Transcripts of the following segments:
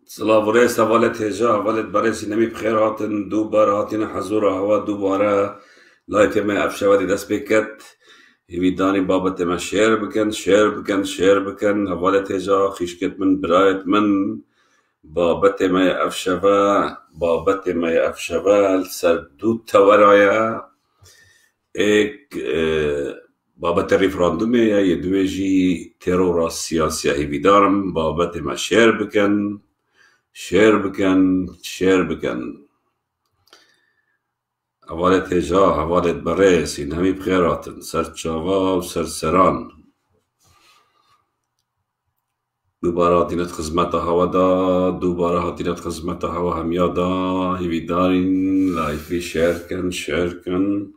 سلاوره سوالت هجا حوالت برای سینمی بخیر هاتن دوباره هاتین حضور هوا دوباره لایت ما افشاوی دست بکت هیویدانی بابت ما شیر بکن حوالت هجا خیشکت من برایت من بابت ما افشاوی سر دو تورایا ایک بابت ریفراندوم یا یه دویجی ترور سیاسی هیویدارم بابت ما شیر بکن حوالت هجا حوالت برس این همی بخیراتن سر چاوا و سر سران دوباره هاتینت خزمت هوا دا دوباره هاتینت خزمت هوا همیا دا هیوی دارین لایفی شیر کن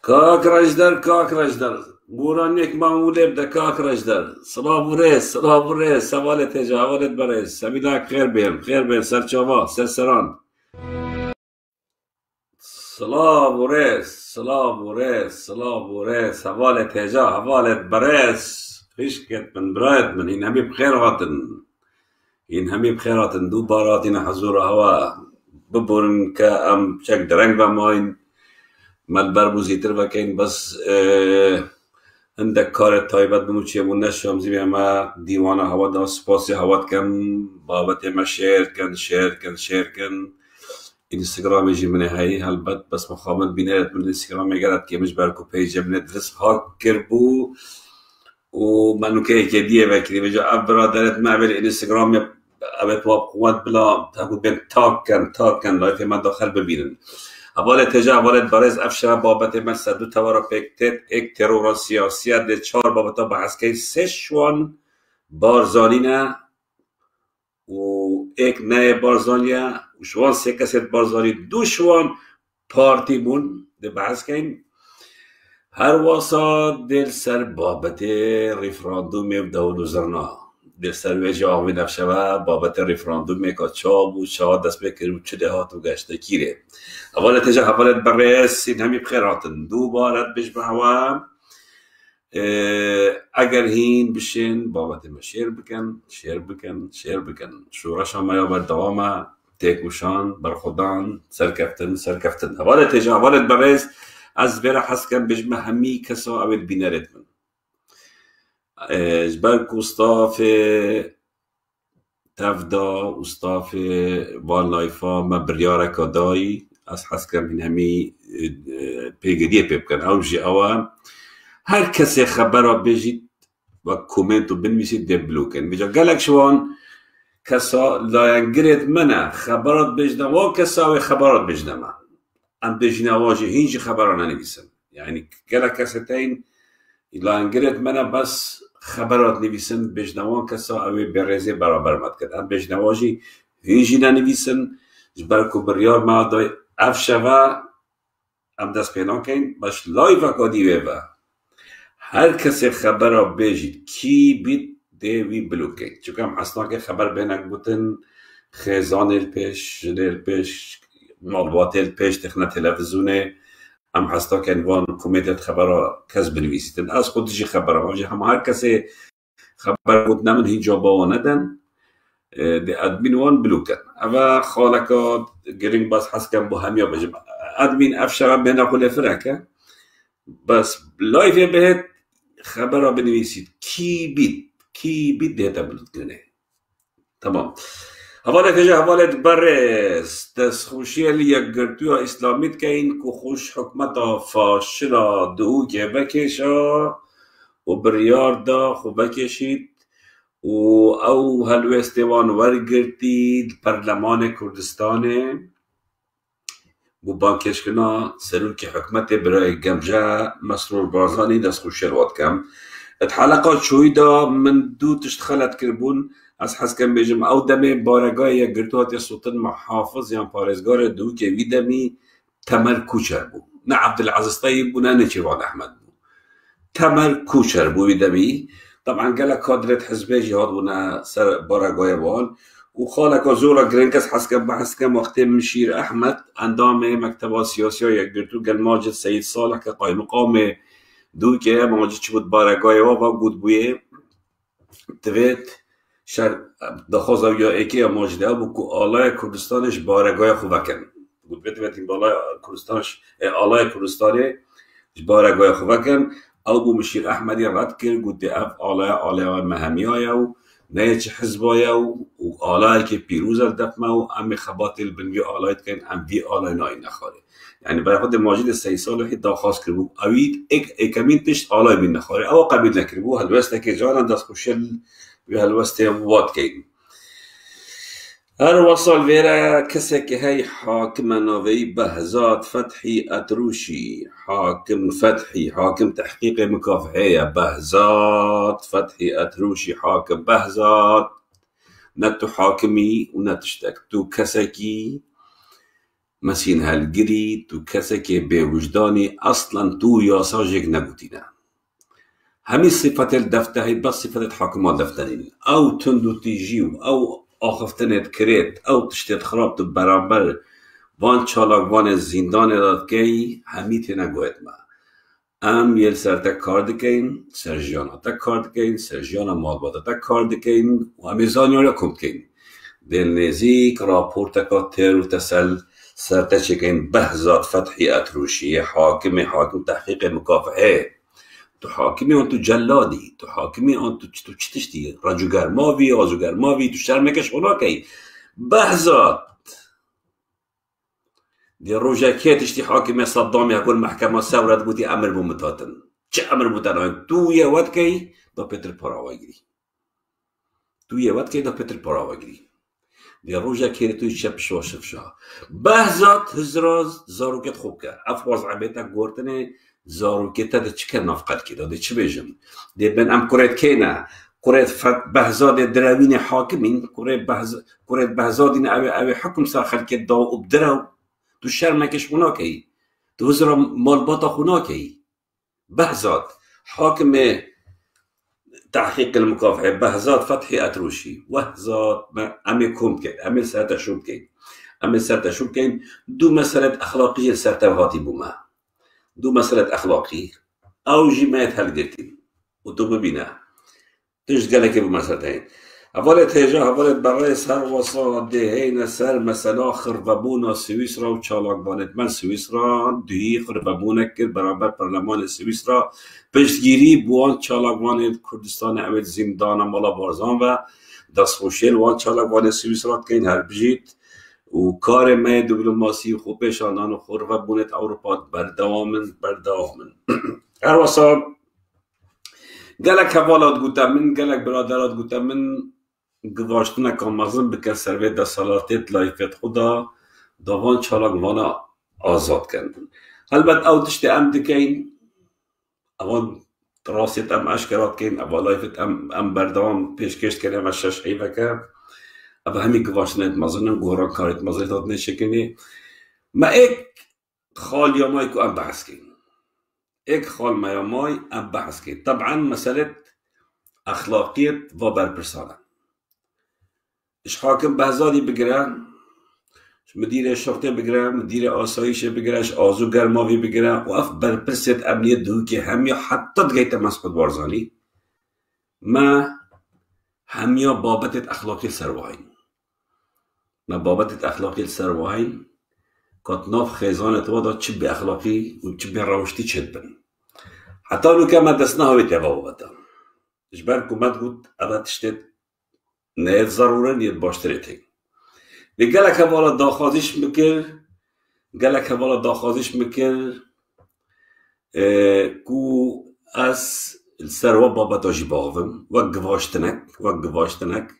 کاک رجدر بورانیک معموله بده کاک رجدر سلام و ریس حوالت هجا حوالت برس سمیداک خیر بین سر چاوا سر سران سلام و ریس حوالت هجا حوالت برس خیشکت من برایت من این همی بخیر هاتن دوباره هاتین حضور هوا ببورن که ام چک درنگ بماین مدبر بوزیتر وکین بس عندك کار تایبت بموچی مون نشام زیبی اما دیوان هوا دا سپاسی هوا کم بابت ما شیر کن اینستاگرام جی منه هایی هلبت بس مخامل بینیرت من اینستاگرام میگرد که مش برکو پیجه من درس هاک کربو و منو که دیه وکری بجا اب برادرت معبر اینستاگرام ابت واب قوت بلا تاکو بین تاک کن لایف من داخل ببینن حوالت هجا حوالت برز افشا بابت من صدو توارا پکتت ایک ترور سیاسیت ده 4 بابتا بحث که 3 شوان بارزانی نه و ایک نه بارزانیه و شوان 3 کسیت بارزانی 2 شوان پارتی بون ده بحث که هر واسا دل سر بابت ریفراندوم دولو زرنا دل سر ویجه آمین افشا بابت ریفراندوم که چاب و چا دست بکر و چه دهات و گشته کیره حوالت هجا حوالت برس این همی بخیراتن دوبارت بشبه هوا اگر هین بشین بابت ما شیر بکن شورش هم یا بردوام تیکوشان برخودان سرکفتن حوالت هجا حوالت برس از بره حس کن بشبه همی کسا اول بینرت من جبرك وصطاف تفدا وصطاف واللايفا ما بريارة كداي از حس كم من همي بيجديه بيبكن او جي اوام هر كسي خبره بيجيت و كومنتو بنويسيت دي بلوكن بيجا قالك شوان كسا لا ينقرد منا خبرات بيجدم و كساوي خبرات بيجدم ام بيجينا واجه هينجي خبرانا نبيسن يعني قالك كستين لا ينقرد منا بس خبرات نویسن بجنوان کسا اوی برزه برابر مد کرد ام بجنواجی هیچی ننویسن جبرکو بریار ما دای افشوا ام دست پیدا کن باش لایو اکا دیوه و هر کسی خبر را بجید کی بیت دیوی بلوکه چون هم اصلا که خبر بینک بودن خیزان الپیش معلومات الپیش تخنه تلویزیونه ام حستا که انوان کمیتت خبرها کس بنویسیدن از خودشی خبرها وجه هم هر کسی خبر بود نمن هینجا با ندن دی ادمین وان بلوکن اما خالکا گرینگ باز حس کن با همیا بجم ادمین افشا بین خول فرکه بس لایف بهت خبرها بنویسید کی بیت دیتا بلوت کنه تمام حوالت هجا حوالت برس دست خوشی یک گرتوی اسلامیت که این که خوش حکمتا فاشلا دهو که بکشا و بریار دا خو بکشید و او هلو استوان ورگرتید پرلمان کردستان و بانکش کنا سرور که حکمت برای گمجه مسرور بارزانی دست خوشی رواد کم اتحلقات شوی دا من دو تشتخلت کربون از حس کم بیجم او دمی بارگاه یک گرتوات یا سلطان محافظ یا پارزگار دو که وی دمی تمر کوچر بو نه عبدالعزیز طیب بو نه نچیوان احمد بو تمر کوچر بو وی دمی طبعا قال کادرت حزبی جهاد بونا سر بارگاه وان و خالك زورا جرينكس حسكم وقت مشير أحمد اندام مكتب سياسي يقدرتو قال ماجد سيد صالح كقائم مقام دوكي ماجد شبود بارقاي وابا قود بويه دوید شر دخواست یا ایکی ماجد ابو کو آلای کردستانش بارگاه خوب کن بود بتویتیم بالای کردستانش آلای کردستانی بارگاه خوب کن ابو مشیر احمدی رد کرد گفت اف آلای مهمی و نه چه حزبای و آلای که پیروز دفمه و ام خبات البنوی آلای کن ام وی آلای نای نخواره یعنی برای خود ماجد 3 سال دخواست کرد اوید کمین تشت آلای بین نخواره او قبیل نکرد بو هلوسته که جانا دست خوشل و هلوسته واد کن هر وصل ویرا کسی که هی حاکم نوی بهزاد فتحی اتروشی حاکم فتحی حاکم تحقیق مکافحه بهزاد فتحی اتروشی حاکم بهزاد نتو حاکمی و نتشتک تو کسی که مسین هلگری تو کسی که به وجدانی اصلا تو یاساجک نگوتینه همین صفت الدفتهی بس صفت حاکمان دفترین او تندو تیجیو او آخفتنت کرد او تشتت خراب تو برابر وان چالاک وان زندان داد که همیت نگوید ما ام یل سر تا کار دکین سرجانا تا کار دکین سرجانا مالبادا تا کار دکین و همیزانی را کمت کین دل نزیک راپورتا کا تر و تسل سر تا چکین بهزاد فتحی اتروشی حاکم تحقیق مکافحه تو حاکمی اون تو جلادی تو حاکمی اون تو چتشتی رجوگر ماوی آزوگر ماوی تو شرمکش اونا کی بهزاد دی روژا که تشتی حاکمی صدامی هکون محکمه سورت بودی امر بومتاتن چه امر بودن تو یه وقت کی دا پتر پراواگیری تو یه وقت کی دا پتر پراواگیری دی روژا که توی چپ شواشفشا بهزاد هزراز زاروکت خوب کرد افواز عبیتا گورتنه زاروکتا ده چه نفقت که ده چه بیجم ده بن ام کرد که نه کرد بهزاد دراوین حاکمین کرد بهزاد این اوی حکم سر خلکت دا و ابدراو تو شرمکش خونا کی تو هزرا مالباتا خونا کی بهزاد حاکم تحقیق المكافحة بهزاد فتحي اتروشي وهزاد امي كوم كين امي سرتا شوب كين امي سرتا شوب كين دو مسألة اخلاقية سرتا هاتي بوما دو مسألة أخلاقي أو جماعة هالقتين وتو ببينا تجد قالك بمسألتين أولت هجا أولت برئيس هر وصاد دهين سر مسألة خربابونا سويسرا وشالاك بانت من سويسرا دهي خربابونا كد برابر برلمان سويسرا پشتگیری بوان شالاك بانت كردستان أمد زمدانا مالا بارزان و دستخوشيل وان شالاك بانت سويسرا كين هر بجيت و کار ما دیپلماسی خوبش آنان و خور و بونت اروپا بردوامن هر واسه گلک حوالات گوتم من گلک برادرات گوتم من گواشتن کامازن بکر سروی دا سالاتت لایفت خدا دوان چالاک وانا آزاد کردن البته او تشتی ام دکین اوان راست ام اشکرات کن او لایفت ام بردوام پیشکش کردم از 6 حیفه که اب همی گواشتنت مازنم گوران کارت مازنت نشکنی ما ایک خال یامای کو ام بحث کن ایک خال میامای ام بحث کن طبعا مسئله اخلاقیت و برپرسانه اش حاکم بهزادی بگیرن مدیر شرطه بگیرن مدیر آسایش بگیرن اش آزوگر ماوی بگیرن و اف برپرست امنیت دو که همی حتی دگیت مسعود بارزانی ما همیا بابت اخلاقی سرواین ما بابت اخلاقی سرواین کاتناف خیزانت وادا چه به اخلاقی و چه به روشتی چه بن حتی لو که ما دستنا هاوی تبا بابتا اجبر کمت گود ادا تشتید نیت ضروره نیت باشتره تیم و گلک والا داخازش مکر کو از السروا بابتا جباوم و گواشتنک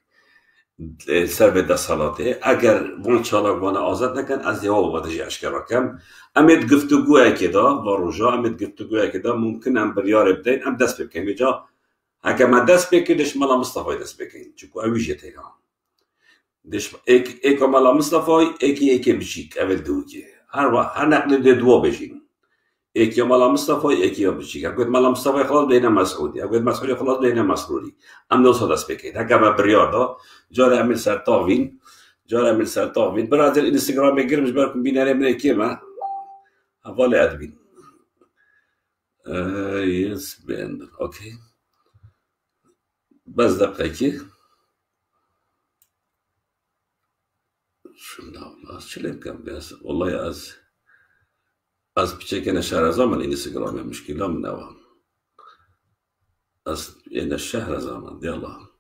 سر به دستالاته اگر وان چالاک وان آزاد نکن از دیوا بابتا جی اشکرا کم امید گفتگوه که دا و روژا امید گفتگوه که دا ممکن ام بریار بدین ام دست بکن بجا اگر ما دست بکن دش مالا مصطفی دست بکن چکو اویجه تیران دش ایک مالا مصطفی ایکی بجیک اول دوگه هر نقل ده دو بجین يكي مالا مصطفى يكي بشيك قلت مالا مصطفى خلاص بينا مسعودي قلت مسعودي خلاص بينا مسروري ام نوصل اسبيكيت هكا ما برياضه جاري اعمل سالتوفين براد الانستغرام يقرب مش بالكم بينا من كيما افالي ادبين يس بين اوكي بس دقيقه شو والله شو اللي كان بس والله از بچكنا شهرزاد الانستغرام مشكله من اول از این الشهر زمان يلا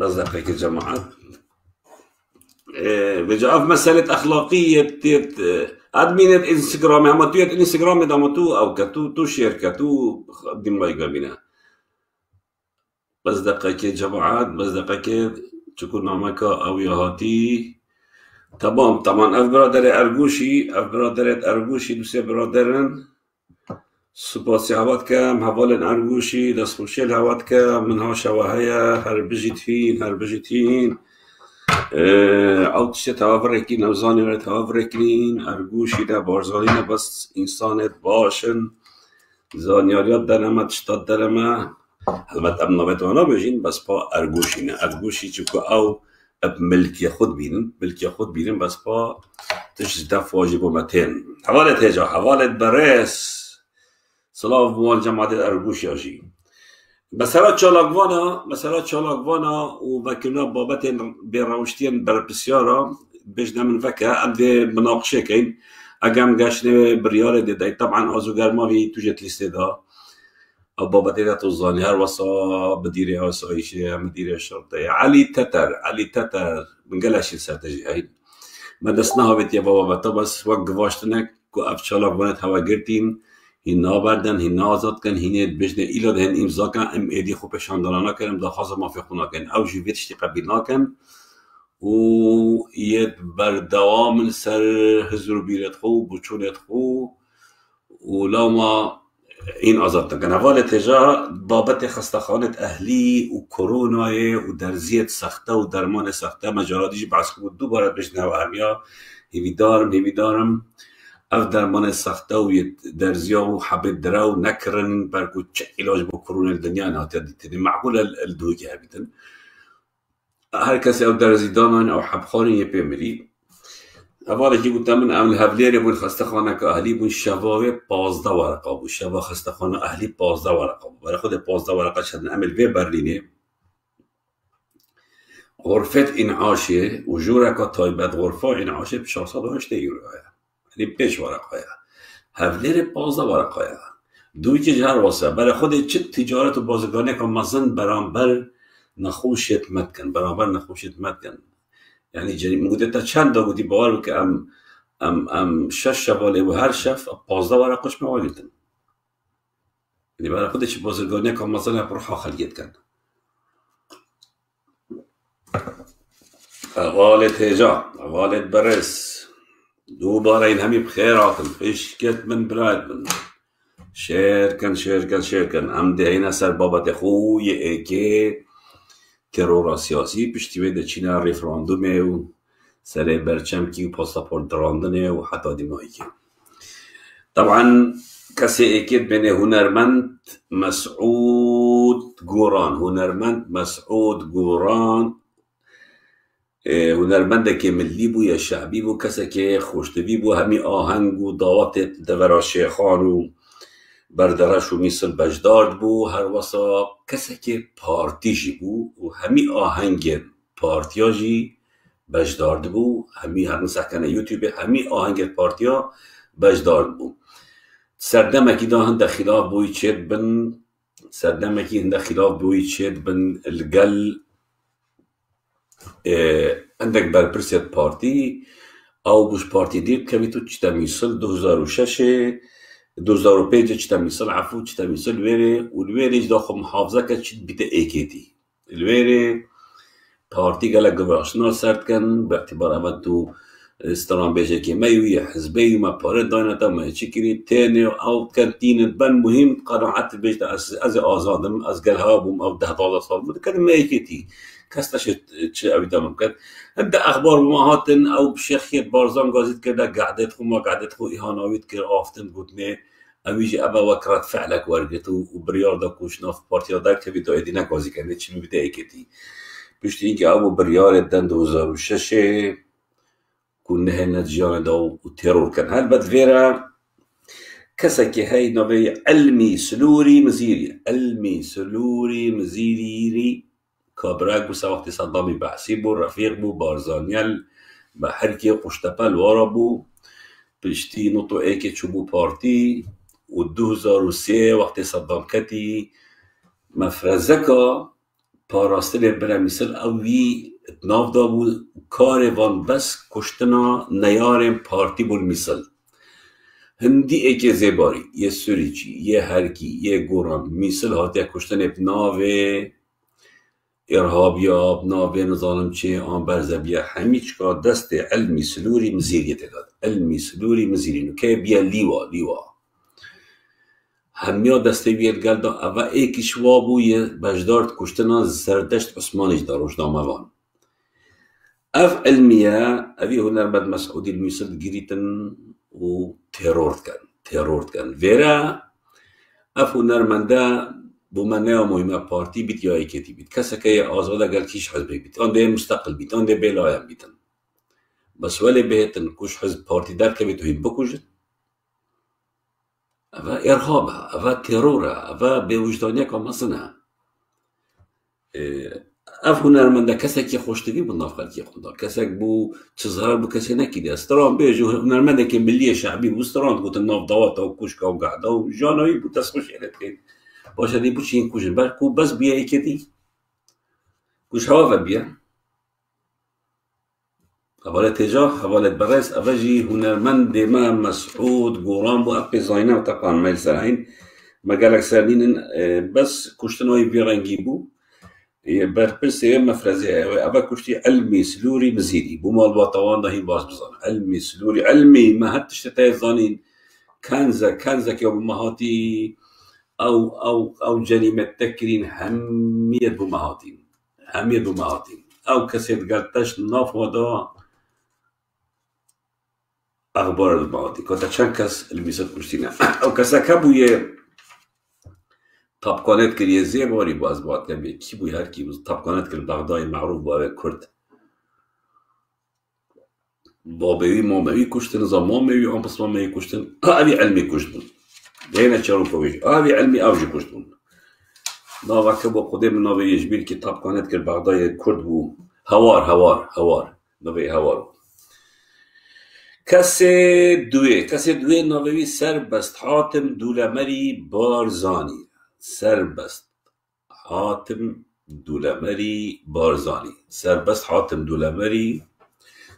بس دقيقة جماعة بجاء في مسألة أخلاقية أدمين الإنستغرام هم تويت الإنستغرام دام تو أو كتو شير كتو دم ما يقابلنا بس دقيقة جماعة بس دقيقة تكون نامك أو يهاتي تمام طبعا أف برادر أرجوشي دوسي برادرن سپاسی هوات که محوال ارگوشی دست خوشیل هوات که منها شواهیا هر بجیتین اوتش توافرکین اوزانی را توافرکین ارگوشی ده بارزالین بس انسانت باشن زانیاریات درمه تشتاد درمه البته ام نویتوانا بجین بس پا ارگوشی چکو او اب ملکی خود بینن بس پا تشت دف واجب و متین حوالت هجا حوالت برس سلاف مال جماعت ارگوشی آجی مثلا چالاکوانا و وکینا بابت بیروشتین بر بسیارا بجنه من وکه ام ده مناقشه کن اگم گشنه بریاره ده طبعا آزوگر ماوی توجت لیسته دا او بابت ده توزانی هر وصا بدیره آسایشه مدیره شرطه علی تتر من قلاشی سرتجی هاي ما دستناها بیت یا بابا بتا بس وقت گواشتنه که اف چالاکوانت هوا گرتین هینا بردن هینا آزاد کن هینه بجنه ایلاد هن امضا کن ام ایدی خوب شاندارانا کن دخواست مافی خونا کن او جویتشتی قبیل ناکن و ید بردوام سر حضور بیرت خو بچونت خو و لو ما این آزاد کن اول تجا بابت خستخانت اهلی و کرونای و درزیت سخته و درمان سخته مجاراتیش بعض خود دوباره بجنه و همیا هیویدارم اف درمان سخته و درزیا و حبت درو نکرن برکو چه علاج با کرونا الدنیا نهات دیدن معقول الدوگی هبیدن هر کسی او درزی دانان او حبخارین یه پیمری اولا که گوتم من امن هفلیر بون خستخانه که اهلی بون شباوه 15 ورقه بود شبا خستخانه اهلی 15 ورقه بود برای خود 15 ورقه شدن عمل به برلینه غرفت انعاشه و جورکا تایبت غرفه انعاشه ب 408 یورو یعنی 5 ورقه هفلیر 15 ورقه دوی که جهر واسه برای خود چه تجارت و بازرگانی که مزن برانبر نخوشیت مدکن یعنی جنی مگوده چند دا گودی باور که ام 6 شواله و هر شف 15 ورقش موالیدن یعنی برای خود چه بازرگانی که مزن پرخا خلیت کن والد هجا والد برس دوباره این همی بخیراتم فشکت من براد من شرکن ام دهینا سر بابت خوی ایکی ترور سیاسی پشتی ویده چینا ریفراندومه و سر برچمکی و پاسپورت دراندنه و حتی دیمایی که طبعا کسی ایکید بین هنرمند مسعود گوران هنرمنده که ملی بو یا شعبی بو کسی که خوشتوی بو همی آهنگ و دعوت دورا شیخان و بردرش و میسل بجدارد بو هر واسا کسی که پارتیجی بو و همی آهنگ پارتیاجی بجدارد بو همی هر نسخه یوتیوب همی آهنگ پارتیا بجدارد بو سردمکی دا هنده خلاف بوی چید بن الگل عندك برپرسیت پارتی او بوش پارتی دیر کمی تو چتا میسل 2005 چتا میسل عفو چتا میسل ویره و الویره اجدا خب محافظه که چید بیت ایکیتی الویره پارتی گلک گواشنا سرد کن باعتبار اول تو استران بیشه که مایوی حزبی و ما پارد داینتا ما چکری تینه او کرتین بن مهم قناعت بیشتر از آزادم از گلها بوم او 10-12 سال بود کدیم ایکیتی کس نشد چه اویدا ممکن هنده اخبار ما هاتن او بشیخیت بارزان گازید کرده قعدت خو ما قعدت خو ایهاناوید که آفتن گوتنه اویجی ابا وکرات فعلک ورگت و بریار دا کوشناف پارتیا دا که بیدا ایدینا گازی کرده چی میبیده ایکتی پشتی اینکه او بریار دن 2006 کنه نتیجان دا و ترور کن هل بد ویرا كسك هاي نوبي علمي سلوري مزيري كابراك بسا وقت صدامي بحسيبو رفيق بو بارزانيال بحركي قشتبال ورابو بشتي نطو ايكي تشوبو بارتي و 2003 وقت صدام كتي مفرزكا پاراستل برا مثل اوی اتناف دا بو کاروان بس کشتنا نیارم پارتی بول مثل هندی ایک زباری یه سوریچی یه هرکی یه گوران میسل هاتی کشتن ابناو ارهابیا ابناو نظام چه آن برزبیه همیچ که دست علمی سلوری مزیریت داد علمی سلوری مزیری نو که بیا لیوا همیا دسته بیاد گلدا اوا ایکیش وابو یه بجدارت کشتنا زردشت عثمانیش داروش داموان اف علمیه اوی هنرمند مسعودی المیسل گیریتن و ترور کن ویرا اف هنرمنده بومنه مهمه پارتی بیت یا ایکتی بیت کسی که آزاده گل کیش حزبی بیت آن ده مستقل بیت آن ده بیلایم بیتن بس ولی بهتن کش حزب پارتی در که بیتو هم بکشت اوا ارهابه اوا تروره اوا به وجدانیه که مصنه اف هنرمنده کسی که خوشتوی بود ناف خلقی خونده کسی بو چیزها بو کسی نکیده استران بیجو هنرمنده که ملی شعبی بو استران بود ناف دوات و کشکا و قعده و جانوی بود دست خوش ایلت کن باشه دی بو چین کشن برکو بس بیا ایکتی کش هوا بیا حوالت تجاه حوالت برس اوجی هنرمند ما مسعود گوران بو اقی زاینه و تقان میل سرعین مگالک سرینن بس کشتنوی بیرنگی بو برپرسه مفرزه اوه کشتی علمی سلوری مزیدی بو مال باطوان دهی باز بزان علمی سلوری علمی ما هتش تتای زانین کنزه که بمهاتی او جریمه تکرین همیت بمهاتین او کسی دگرتش ناف ودا اخبار المهاتی که چند کس المیسد کشتینه او کسا کبویه طبقانت کریه زیباری باز باید کمی کی بوی هر کی بود طبقانت کر بغدای معروف باید کرد بابوی ماموی کشتن نظام ماموی آن پس ماموی کشتن اوی علمی کشت بود دینا چرون کویش اوی علمی اوجی کشت بود ناوا که با خودم ناوی یجبیل که طبقانت کر بغدای کرد بود هوار ناوی هوار کسی دوی ناوی سربست حاتم دولمری بارزانی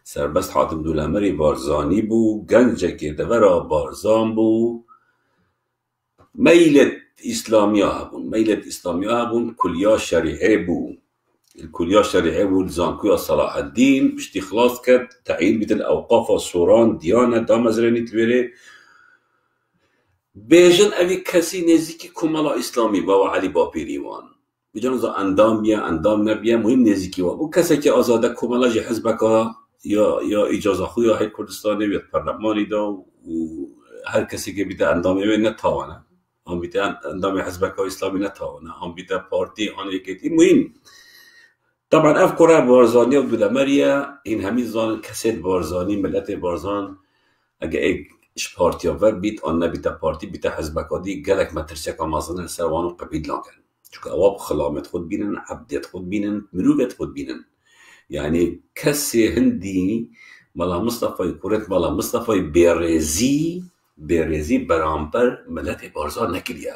سربست حاتم دولمری بارزانی بو گنجه که دورا بارزان بو میلت اسلامیا هبون کلیا شریعه بو زانکویا صلاح الدین بشتی خلاص کرد تعیین بیت الاوقاف و سوران دیانه دامزرانی تلویره بیجن اوی کسی نزدیکی کمالا اسلامی با علی باپیریوان بیجن از اندام نبیه مهم نزدیکی و کسی که آزاده کمالا جی حزبکا یا اجازه خوی های کردستانی یا پرلمانی دا و هر کسی که بیده اندامی نتاوانه هم بیده اندامی حزبکا اسلامی نتاوانه هم بیده پارتی آن یکیتی مهم طبعا اف قرار بارزانی و دولمریه این همین زان کسید بارزانی ملت بارزان اگه ایک اش پارتیا ور بیت آن نبیت پارتی بیت حزبکادی گلک مترسیه که مازنه سروانو قبیل لانکن چون اواب خلامت خود بینن عبدیت خود بینن مروبت خود بینن یعنی کسی هندی مالا مصطفی کورت مالا مصطفی بیرزی برامبر ملت بارزان نکلیه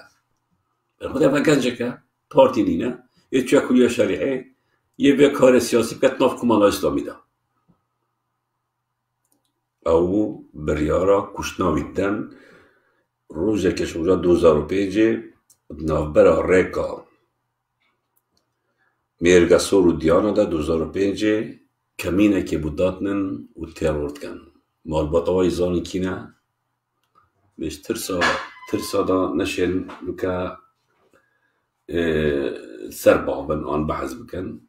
برخوده فکنجه که پارتی نینه یه چوه کلیه شریعه یه به کار سیاسی کت ناف کمالا اسلامی ده او بریارا کشناویدن روزه که شوجا 2005 نافبرا ریکا میرگسور و دیانا ده 2005 کمینه که بوداتنن و ترورد کن مال بطوای زانی کینه بیش ترسا دا نشن که سر بابن آن بحث بکن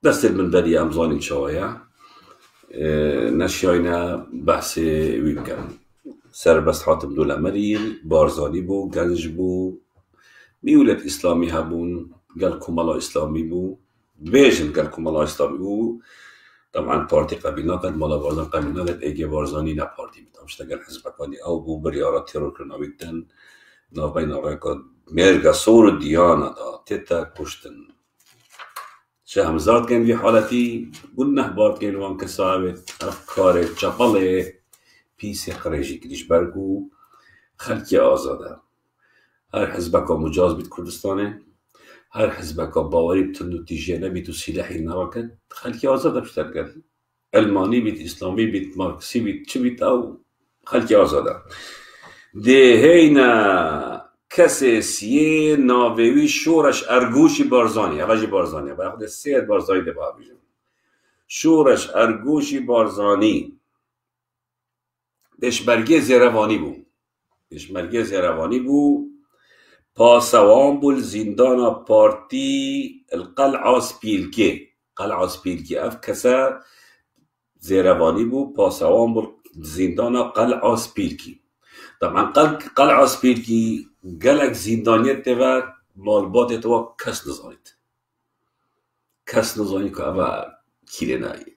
دست المنبری امزانی چاویا نشیاینا بحث وی بکن سربست حاتم دوله مریر بارزانی بو گنج بو میولت اسلامی هبون قال كمالا اسلامي بو بيجن قال كمالا اسلامي بو طبعا بارتي قبيلنا قد مالا بارزان قبيلنا قد ايجي بارزاني نا بارتي بتام اشتغل حزب قاني او بو بريارات تيرور كرنا بيتن نا بين راكا ميرغا صور الديانة دا تيتا كشتن شهمزاد كان في حالتي قلنا بارت كان وان كسابت افكار جبالي بيسي خريجي كديش برقو خلقي آزاده هر حزبك مجاز بيت كردستانه هر حزبك باوري بتنو تيجينا بيتو سلاحي نراكد خلقي آزاده بشتركن علماني بيت اسلامي بيت ماركسي بيت چه بيت او خلقي آزاده ده هينا کسی سیه ناویوی شورش ارگوشی بارزانی اواجی بارزانی برای خود سید بارزانی ده باید بیجم شورش ارگوشی بارزانی دشمرگی زیروانی بو دشمرگی زیروانی بو پاسوان بول زندان پارتی القلعه سپیلکی قلعه سپیلکی اف کسا زیروانی بو پاسوان بول زندان قلعه سپیلکی طبعا قلعه سپیلکی قلق زندانیت تبا مالبات تبا کس نزانید که اوه کیره نایی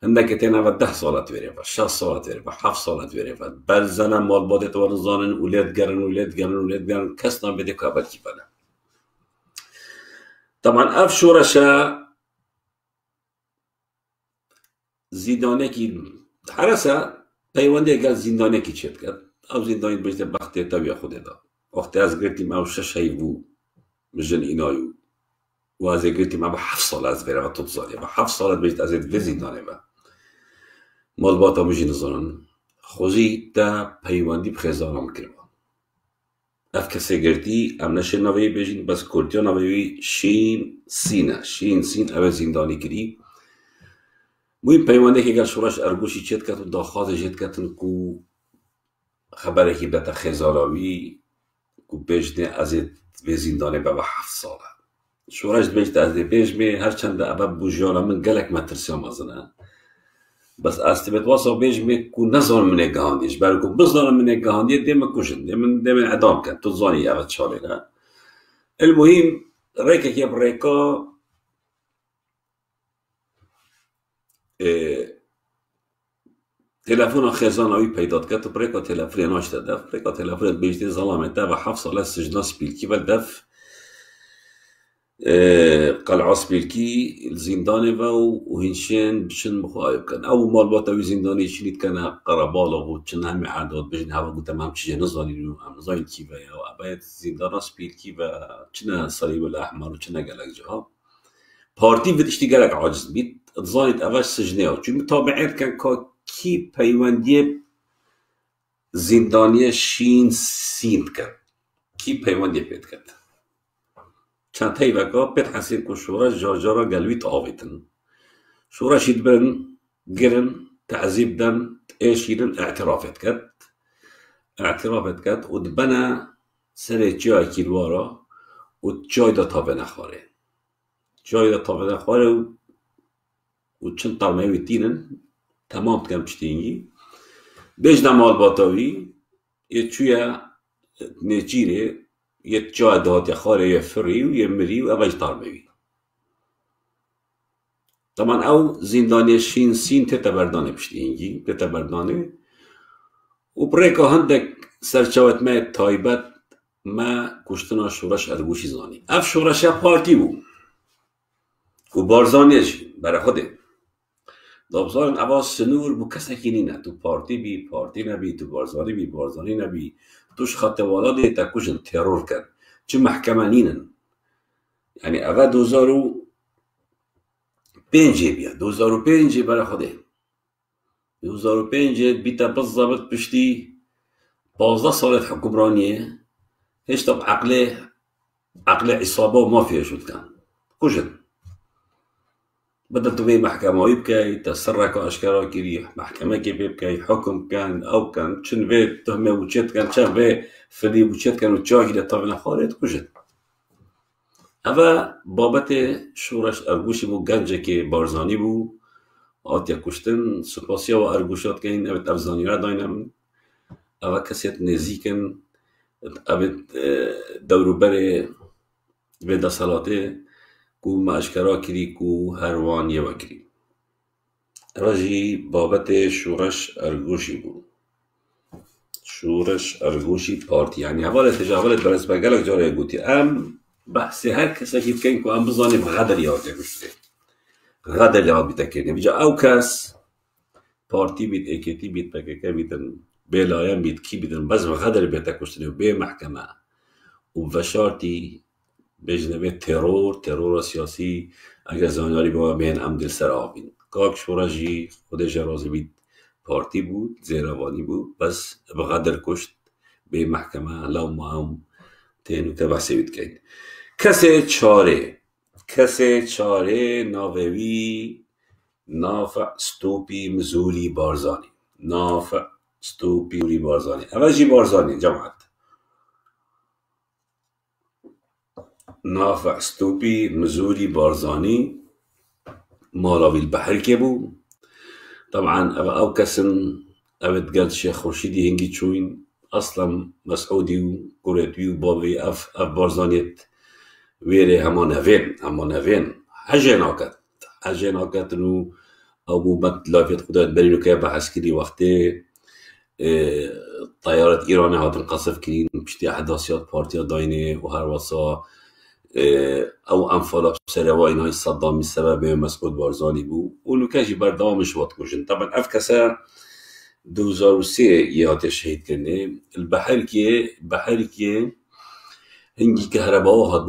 هندک تین اوه 10 سالت وره و 6 سالت وره و 7 سالت وره و بلزنن مالبات تبا نزانن اولید گرن کس نام بده که اوه کی بله طبعا اف شورشا زندانه کی حرسه پیونده اگر زندانه کی چید کرد او زندانی بجده بخته تبیا خوده دا وقتی از گرتیم او 6 هی بو مجن اینایو و از گرتیم او 7 سال از بره و 30 ساله و 7 سالت بجده از وی زندانه با مالباتا مجی نزانن خوزی تا پیواندی بخیزانم کروا اف کسی گرتی ام نشه نوی بجین بس کلتیا نوی شین سین او زندانی کری مهم پیوانده که اگر شورش ارگوشی چید کت و داخواز جید کتن کو خبره که بتا خیزاراوی کو بجنه از به زندانه به 7 ساله شورش بجده از بجمه هرچند ابا بوجیانا من گلک مترسیام ازنه بس استبت واسا بجمه کو نزان من گهاندیش برای کو بزنان من گهاندیه دیم کشن دیم اعدام کن تو زانی اول چاله نه المهم ریکه که بریکا تلفون خزانوی پیدا کرد و بریکا تلفون ناشته دف بریکا تلفون بیشتر ظلامته و 7 ساله سجن سپیلکی و دف قلعه سپیلکی زندانه و هنشین بشن مخایب کن او مالبات اوی زندانی شنید کنه قرباله و چن همه عداد بجن هوا گوتم هم چیزی نزانی رو هم نزانی کی و یا باید زندان سپیلکی و چنه صلیب الاحمر و چنه گلک جا پارتی بدشتی گلک عاجز بید اتظانید اواش سجنه ها چون متابعیت کن که کی پیوندی زندانی شین سیند کرد کی پیوندی پید کرد چند تایی وکا پید حسین که شورش جارجارا گلویت آویتن شورشید برن گرن تعذیب دن ایشیرن اعترافت کرد و دبنا سر جای کلوارا و جای دا تابه نخواره و چند طرمهوی تینن تمام کم چتینگی بجنه مالباتاوی یه چویا نجیره یه جای دهاتی خاره یه فری و یه مری و اوج طرمهوی طبعا او زندانی شین سین تتا بردانه پشتینگی تتا بردانه و بریکا هندک سرچاوت ما تایبت ما کشتنا شورش ارگوشی زانی اف شورش پارتی بو و بارزانیش برای خوده دابزارن اواز سنور بو کسی که نینه تو پارتی نبی تو بارزانی نبی توش خطوالا دیتا کشن ترور کرد چه محکمه نینن یعنی اول 2005 بیا 2005 برای خوده 2005 بیتا بالضبط پشتی 15 سالت حکمرانیه هیچ طب عقل عصابه و مافیا شد کن کشن بدل تو بي محكمة ويبكي تسرك أشكرا كري محكمة كي بيبكي حكم كان أو كان شن بي تهمة وشت كان شان بي فدي وشت كان وتشاهي لطبعا خالد كجد اوه بابت شورش ارگوشی بو گنجه که بارزانی بو آتیا کشتن سپاسیا و ارگوشات که این اوید افزانی را داینم اوه کسیت نزیکن اوید دوروبر ویدا سلاته کو ماشکرا کری کو هروان یوا کری اوه جی بابت شورش ارگوشی بو شورش ارگوشی پارتی یعنی حوالت تجاولت برس بگلک جاره گوتی ام بحث هر کسی که بکن که ام بزانیم غدر یاد کشته غدر یاد بیتکنیم بجا او کس پارتی بیت اکیتی بیت پککه بیتن بلایم بیت کی بیتن بس غدر بیت کشتنی و به محکمه و وشارتی بجنبه ترور سیاسی اگر زانیاری با بین ام دل سر آبین کاک شورجی خودش رازی بیت پارتی بود زیروانی بود بس بغدر کشت به محکمه لو ما هم تینو تبحثی بیت کن کسی چاره ناوی نافع ستوپی مزولی بارزانی اول جی بارزانی جماعت نافع ستوپی مزولی بارزانی مالاوی البحر که بو طبعا او کسن اوید قد شيخ خورشيدي هنگي چوين اصلا مسعودي و كوريتوي و بابي اف بارزانيت ويري همان هفين حجي ناكت نو او بومت لافيت خدات برينو كيف عسكري وقتي طيارة ايران هاتن قصف كرين بشتي احداثيات بارتيا دايني و هر وصا او انفالا سروا اینای صدامی سبب مسعود بارزانی بود اونو کجی بردامش وقت کشن طبعا اف کسا 2003 یهات شهید کرده البحر که هنگی کهرباء هات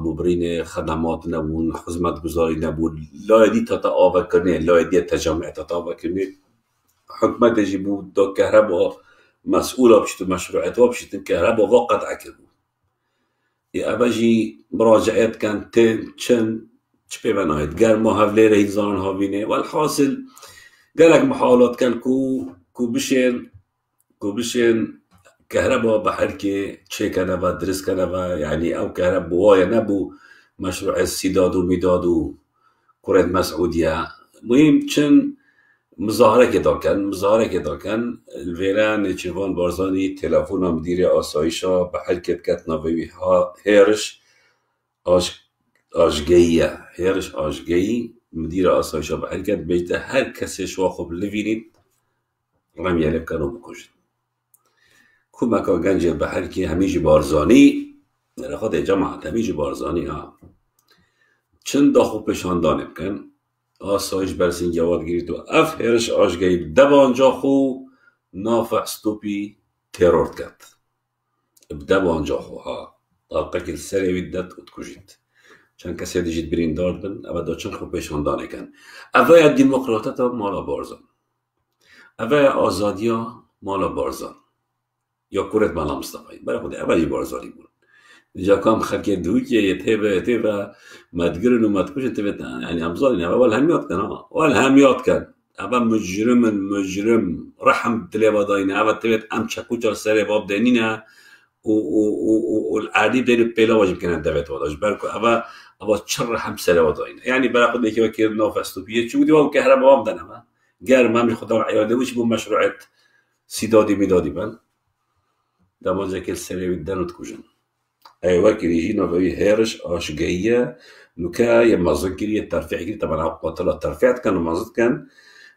ببرینه خدمات نبون خدمت گذاری نبون لایدی تتعاوه کرنه لایدی تجمع تتعاوه کرنه حکمت جی بود دا کهرباء مسئوله بشت مشروعیت و بشت کهرباء وقت عکر اوجی مراجعات کن چن چه پیوناید گرما هفله رهیزان هاوینه والحاصل گلک محاولات کن کو بشین کهربا بحر که چه کنه و درست کنه و یعنی او کهربا وای نبو مشروع سیداد و میداد و کرد مسعودیه مهم چن مظاهره که داکن الویران چیوان بارزانی تلفون مدیر آسایشا به حرکت کت نوی هرش آشگیی مدیر آسایشا به حرکت بیجده هر کسی شوا خوب لوینید رمیه لب کنو بکشد کمکا گنج به حرکی همیجی بارزانی خود جماعت همیجی بارزانی ها چند خوب پشاندانه بکن آسایش برسین جواد گیرید و اف هرش آشگاهی بدبانجا خو نافع ستوپی ترور کرد بدبانجا خو ها طالقه کل سری ویدت و تکجید چند کسی دیجید برین داردن اما دا چند خوب پیشاندانه کن اوه دیموکراتت مالا بارزان اوه آزادیا مالا بارزان یا کورت مالا مصطفی برای خود اولی بارزانی بود جا کام خلقی دوی که یه تیبه مدگرن و مدکوشن تیبه یعنی همزانی اول همیات کن اول مجرم رحم تلیبا داینه اول تیبه ام چکوچار سر باب دینینه و العادی دینه پیلا واجب کنه دویت واداش برکو اول چر هم سر واداینه یعنی برای خود یکی وکیر نافستوپیه چودی و کهرم باب دنه گرم هم خدا عیاده وش بو مشروعت سیدادی میدادی بل دمازه که سری ویدن و تکوشن ايوه كريجي نوفي هيرش اشجعيه نوكا يمازن كري الترفيع كري طبعا قاتل الترفيع كان مازن كان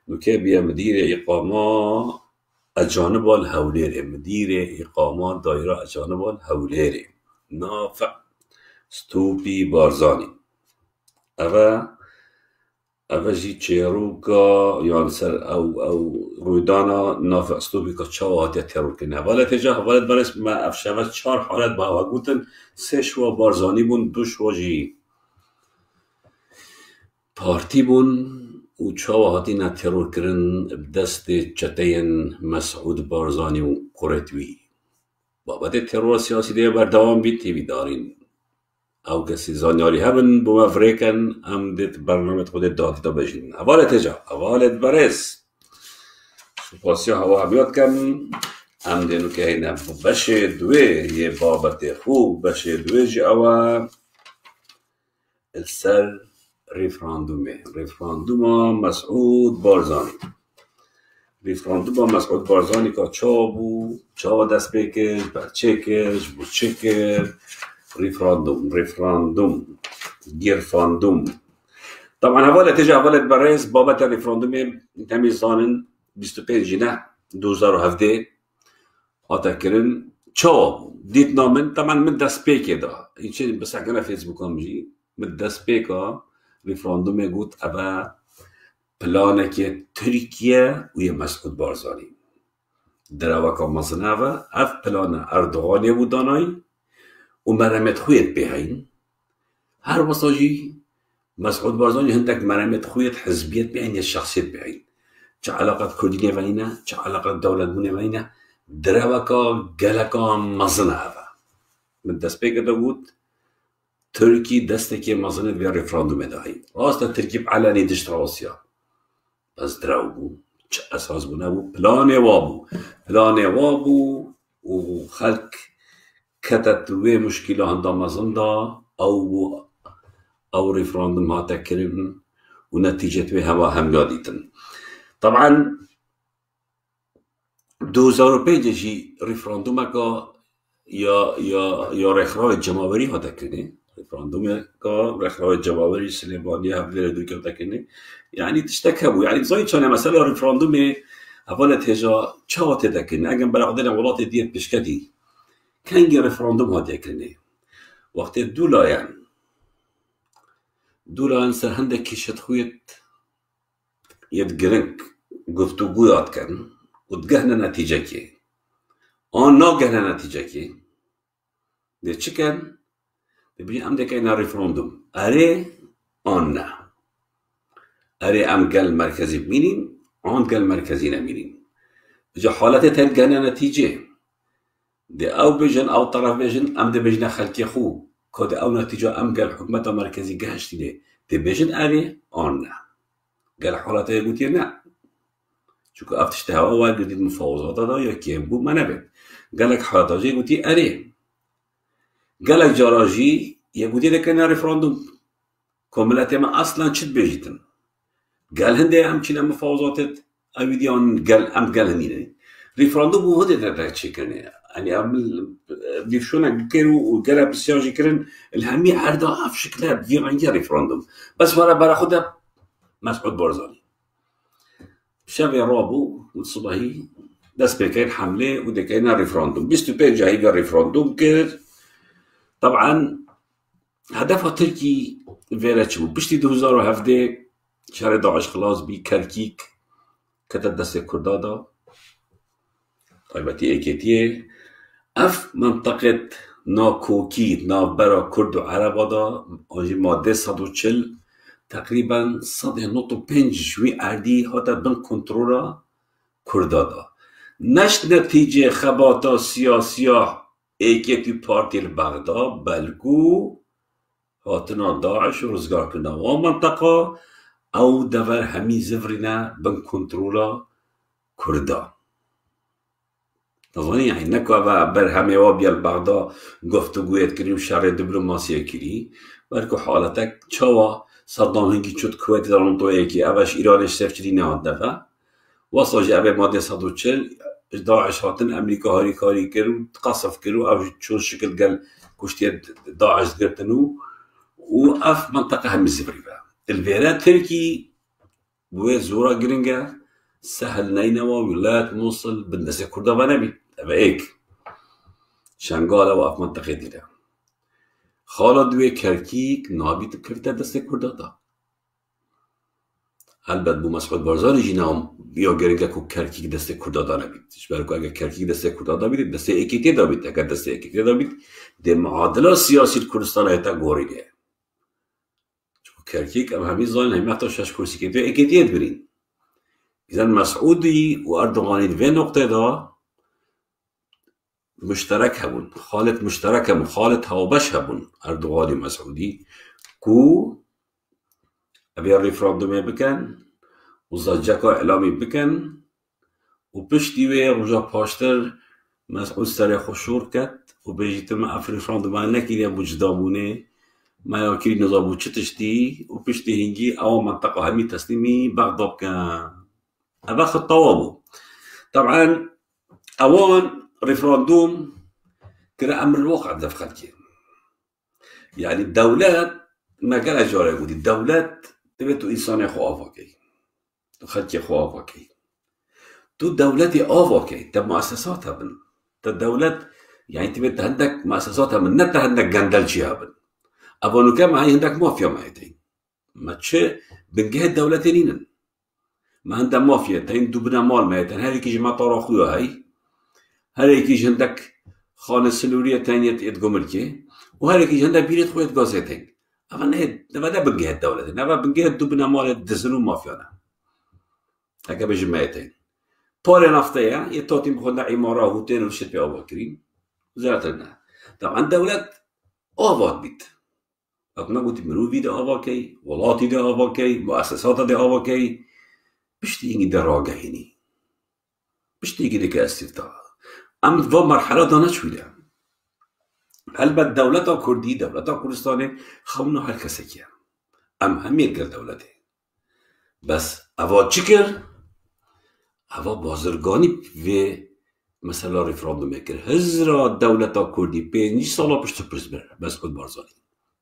نوكا بيا مدير اقامه الجانب الهوليري مدير اقامه دائره الجانب الهوليري نافع ستوپی بارزانی اوه جی چیروکا یان سر او رویدانا نافع ستوپی که چاو هاتی ترور کنه حوالت برس ما افشوه 4 حالت با هوا گوتن 3 شوا بارزانی بون 2 شوا جی پارتی بون و چاو هاتی نا ترور کرن بدست چتین مسعود بارزانی و قرطوی بابت ترور سیاسی دیگه بردوام بیتی بیدارین او کسی زانیاری هبن بو مفریکن هم دیت برنامه خود دادی تا بشین حوالت برس سپاسی هوا همیاد کم هم دینو که اینه بشه دوی یه بابت خوب بشه دوی جی اوه السر ريفراندوم مسعود بارزاني ريفراندوم مسعود بارزاني که چا دست بکش برچکش بوچکر ريفراندوم گیرفاندوم. طبعا هوالا تجي هوالا برئيس بابت ريفراندوم تامي زانن 25 جنيه 2017 هاتا كرن چا ديت نامن. طبعا من دست بيكي دا ينشي بس حكنا فيسبوك همجي من دست بيكا ريفراندوم يقول ابا بلانك تركيا ويا مسعود بارزاني دراوكا مزناوة اف بلان اردوغان يبو داناي ومرمت خويت بيهين هر وصاجي مسعود بارزاني هندك مرمت خويت حزبيت بيهين يا الشخصيت بيهين چه علاقات كردية بينا چه علاقات دولة بونه بينا دراوكا گلكا مزناوة من دست بيكا داود تركي دستكي مزنت بيا ريفراندوم داهي راستا تركي بعلاني دشت روسيا بس دراوبو چه اساس بونه بلاني وابو وخلق كتت وي مشكلة هندا مزندا او ريفراندوم هاتا كرم ونتيجة وي هوا هم ياديتن. طبعا 2005 جي ريفراندوم اكا يا رخراء الجماوري هاتا كرني ريفراندوم اكا رخراء الجماوري سليمانية هفلير دوكي هاتا كرني يعني تشتكبو يعني زايد شانه مثلا ريفراندوم هفالت هجا چا هاتا كرني اگم بلغدين ولات ديت بشكتي كان ريفراندوم هاتا كرني وقت دولا سر هندك كيشت خويت يتقرنك گفتگویات کن و دگهنه نتیجه کی ناگهنه نتیجه کی ده چی کن؟ ده بجی ام دکه اینا ريفراندوم اره نه اره ام گل مرکزی بینیم گل مرکزی نمینیم بجا حالت تلگهنه نتیجه ده او بجن او طرف بجن ام ده بجن خلقی خو که ده او نتیجه ام گل حکمت مرکزی گهشتی ده بجن اره نه قال حالته يقولي لا شو افتش هوا وقلت المفاوضات هذا يا كيم بو ما نبت قال لك حالته جي قلتي اري قال لك جراجي يقولي لك انا ريفراندوم كملت ما اصلا شد بيجتن قال هندي ام كنا مفاوضات ايديون قال هني ريفراندوم هو هذا تشيكن يعني عمل بيفشونا كيرو وقال بسياجي كرن الهمي عرضها في شكلها بدي عندي ريفراندوم بس وانا باخذها مسعود بارزاني شافي رابو والصباحي دست بكين حملة ودكينا ريفراندوم 25 جايبة ريفراندوم كير. طبعا هدفها تركي فيراتشو بشتي 2017 شهر 11 خلاص بكركيك كتب دست كردادا طيبتي ايكيتيه اف منطقة ناكوكي نابرا كرد وعربادا اجي مادة 140 تقريبا 105 شوي اردي هاتا بن كنترولا كردادا نش نتيجة خباتا سياسية ايكيتي بارتي البغدا بلكو هاتنا داعش ورزقار كنا ومنطقة او دفر همي زفرنا بن كنترولا كردا نظني يعني نكو برهمي وابيا البغدا گفتگویت کری و شر دیپلماسی کری بلکو حالتك چوا صدام هنگی چود کویت دارن تو یکی اوش ایرانش سفچری نهاد دفع وصل جابه ماده 140 داعش هاتن امریکا هاری کاری کرو تقصف کرو او چون شکل قال كشتيت داعش قرتنو وقف منطقة هم الزبري بقى الفيرات تركي بوي زورا جرينجا سهل نينوى ولايات موصل بالناس كردها نبي تبقى هيك شنغالا وقف منطقة دي ده خالد وی کرکیک نابید کرده دست کردادا البته بو مسعود بارزانی جینام یا گرینگا کو کرکیک دست کردادا نبید برای اگه کرکیک دست کردادا بید دست ایکیتی دا بید اگر دست ایکیتی دا بید ده معادله سیاسی کردستان ایتا گوریده چون کرکیک ام همین زاین همین حتی 6 کرسی که تو ایکیتیت برین اذن مسعودی و اردوغانی دوی نقطه دا مشترك هبون خالد مشترك هبون خالد هوابش هبون اردوغانی مسعودی کو ابي الريفراندوم بكن وزجاكا اعلامي بكن وبشتي وي رجا باشتر مسعود سري خشور كت وبيجي تم افريفراندوم نكيل ابو جدامونه ما يوكل نظام وشتشتي وبشتي هنجي أو منطقة همي تسليمي بغضب كان أباخ الطوابو. طبعا أوان ريفراندوم كده أمر الواقع ده في خلقي. يعني الدولات ما قال جاري يقول الدولات تبتو إنسان يخو أفاكي خلقي يخو أفاكي تو دولتي أفاكي تب مؤسساتها بن الدولات يعني تبت عندك مؤسساتها من نتا عندك جندل شيابن أبونو كم هاي عندك مافيا معتين ما تشي بنجه الدولتين ما عندها مافيا تين دوبنا مال معتين هاي كيجي ما طار أخويا هاي كيجي عندك خانة سلورية تانية يتقمركي وهاي كيجي عندك بيرت خوية غازتين أما نبدا بنجه الدولتين نبدا بنجه دوبنا مال دزنو مافيانا هكا بجمعتين بولي نفطية يتوتي بخدنا عمارة وهوتين وشت بي أبوكرين زرتنا طبعا دولات آباد بيت ما قلت مروفي ده آباكي ولاتي ده آباكي مؤسسات ده آباكي بشتيجي ده راجعيني بشتيجي ده كاستفتاء أم في مرحلة ده نشوية هل بد دولتا كردي دولتا كردستاني خونو هر كسكيا أم همير قل دولتي بس أفا چكر أفا بازرگاني في مثلا ريفراندوم يكر هزرا دولتا كردي 5 سالا پشت پرزبر بس خود بارزاني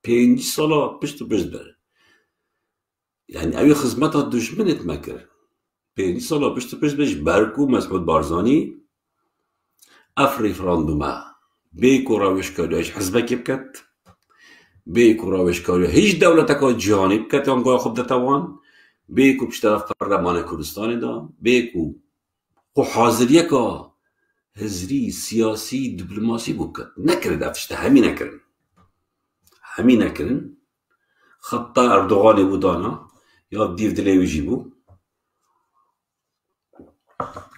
5 سالا پشت پرزبر يعني اوي خدمتا دشمنت مكر 5 سالا پشت پرزبرش بركو مسعود بارزاني اف ريفراندوما بيكو راوش كاريش حزبك بكت بيكو راوش كاريش هيج دولتك جهاني بكت ينقوى خب دتوان بيكو بشترف برلمان كردستان دا بيكو خو حاضريكا هزري سياسي دبلوماسي بكت نكرد افشتا همي نكرن خطا اردوغاني بودانا يا ديف دلي ويجيبو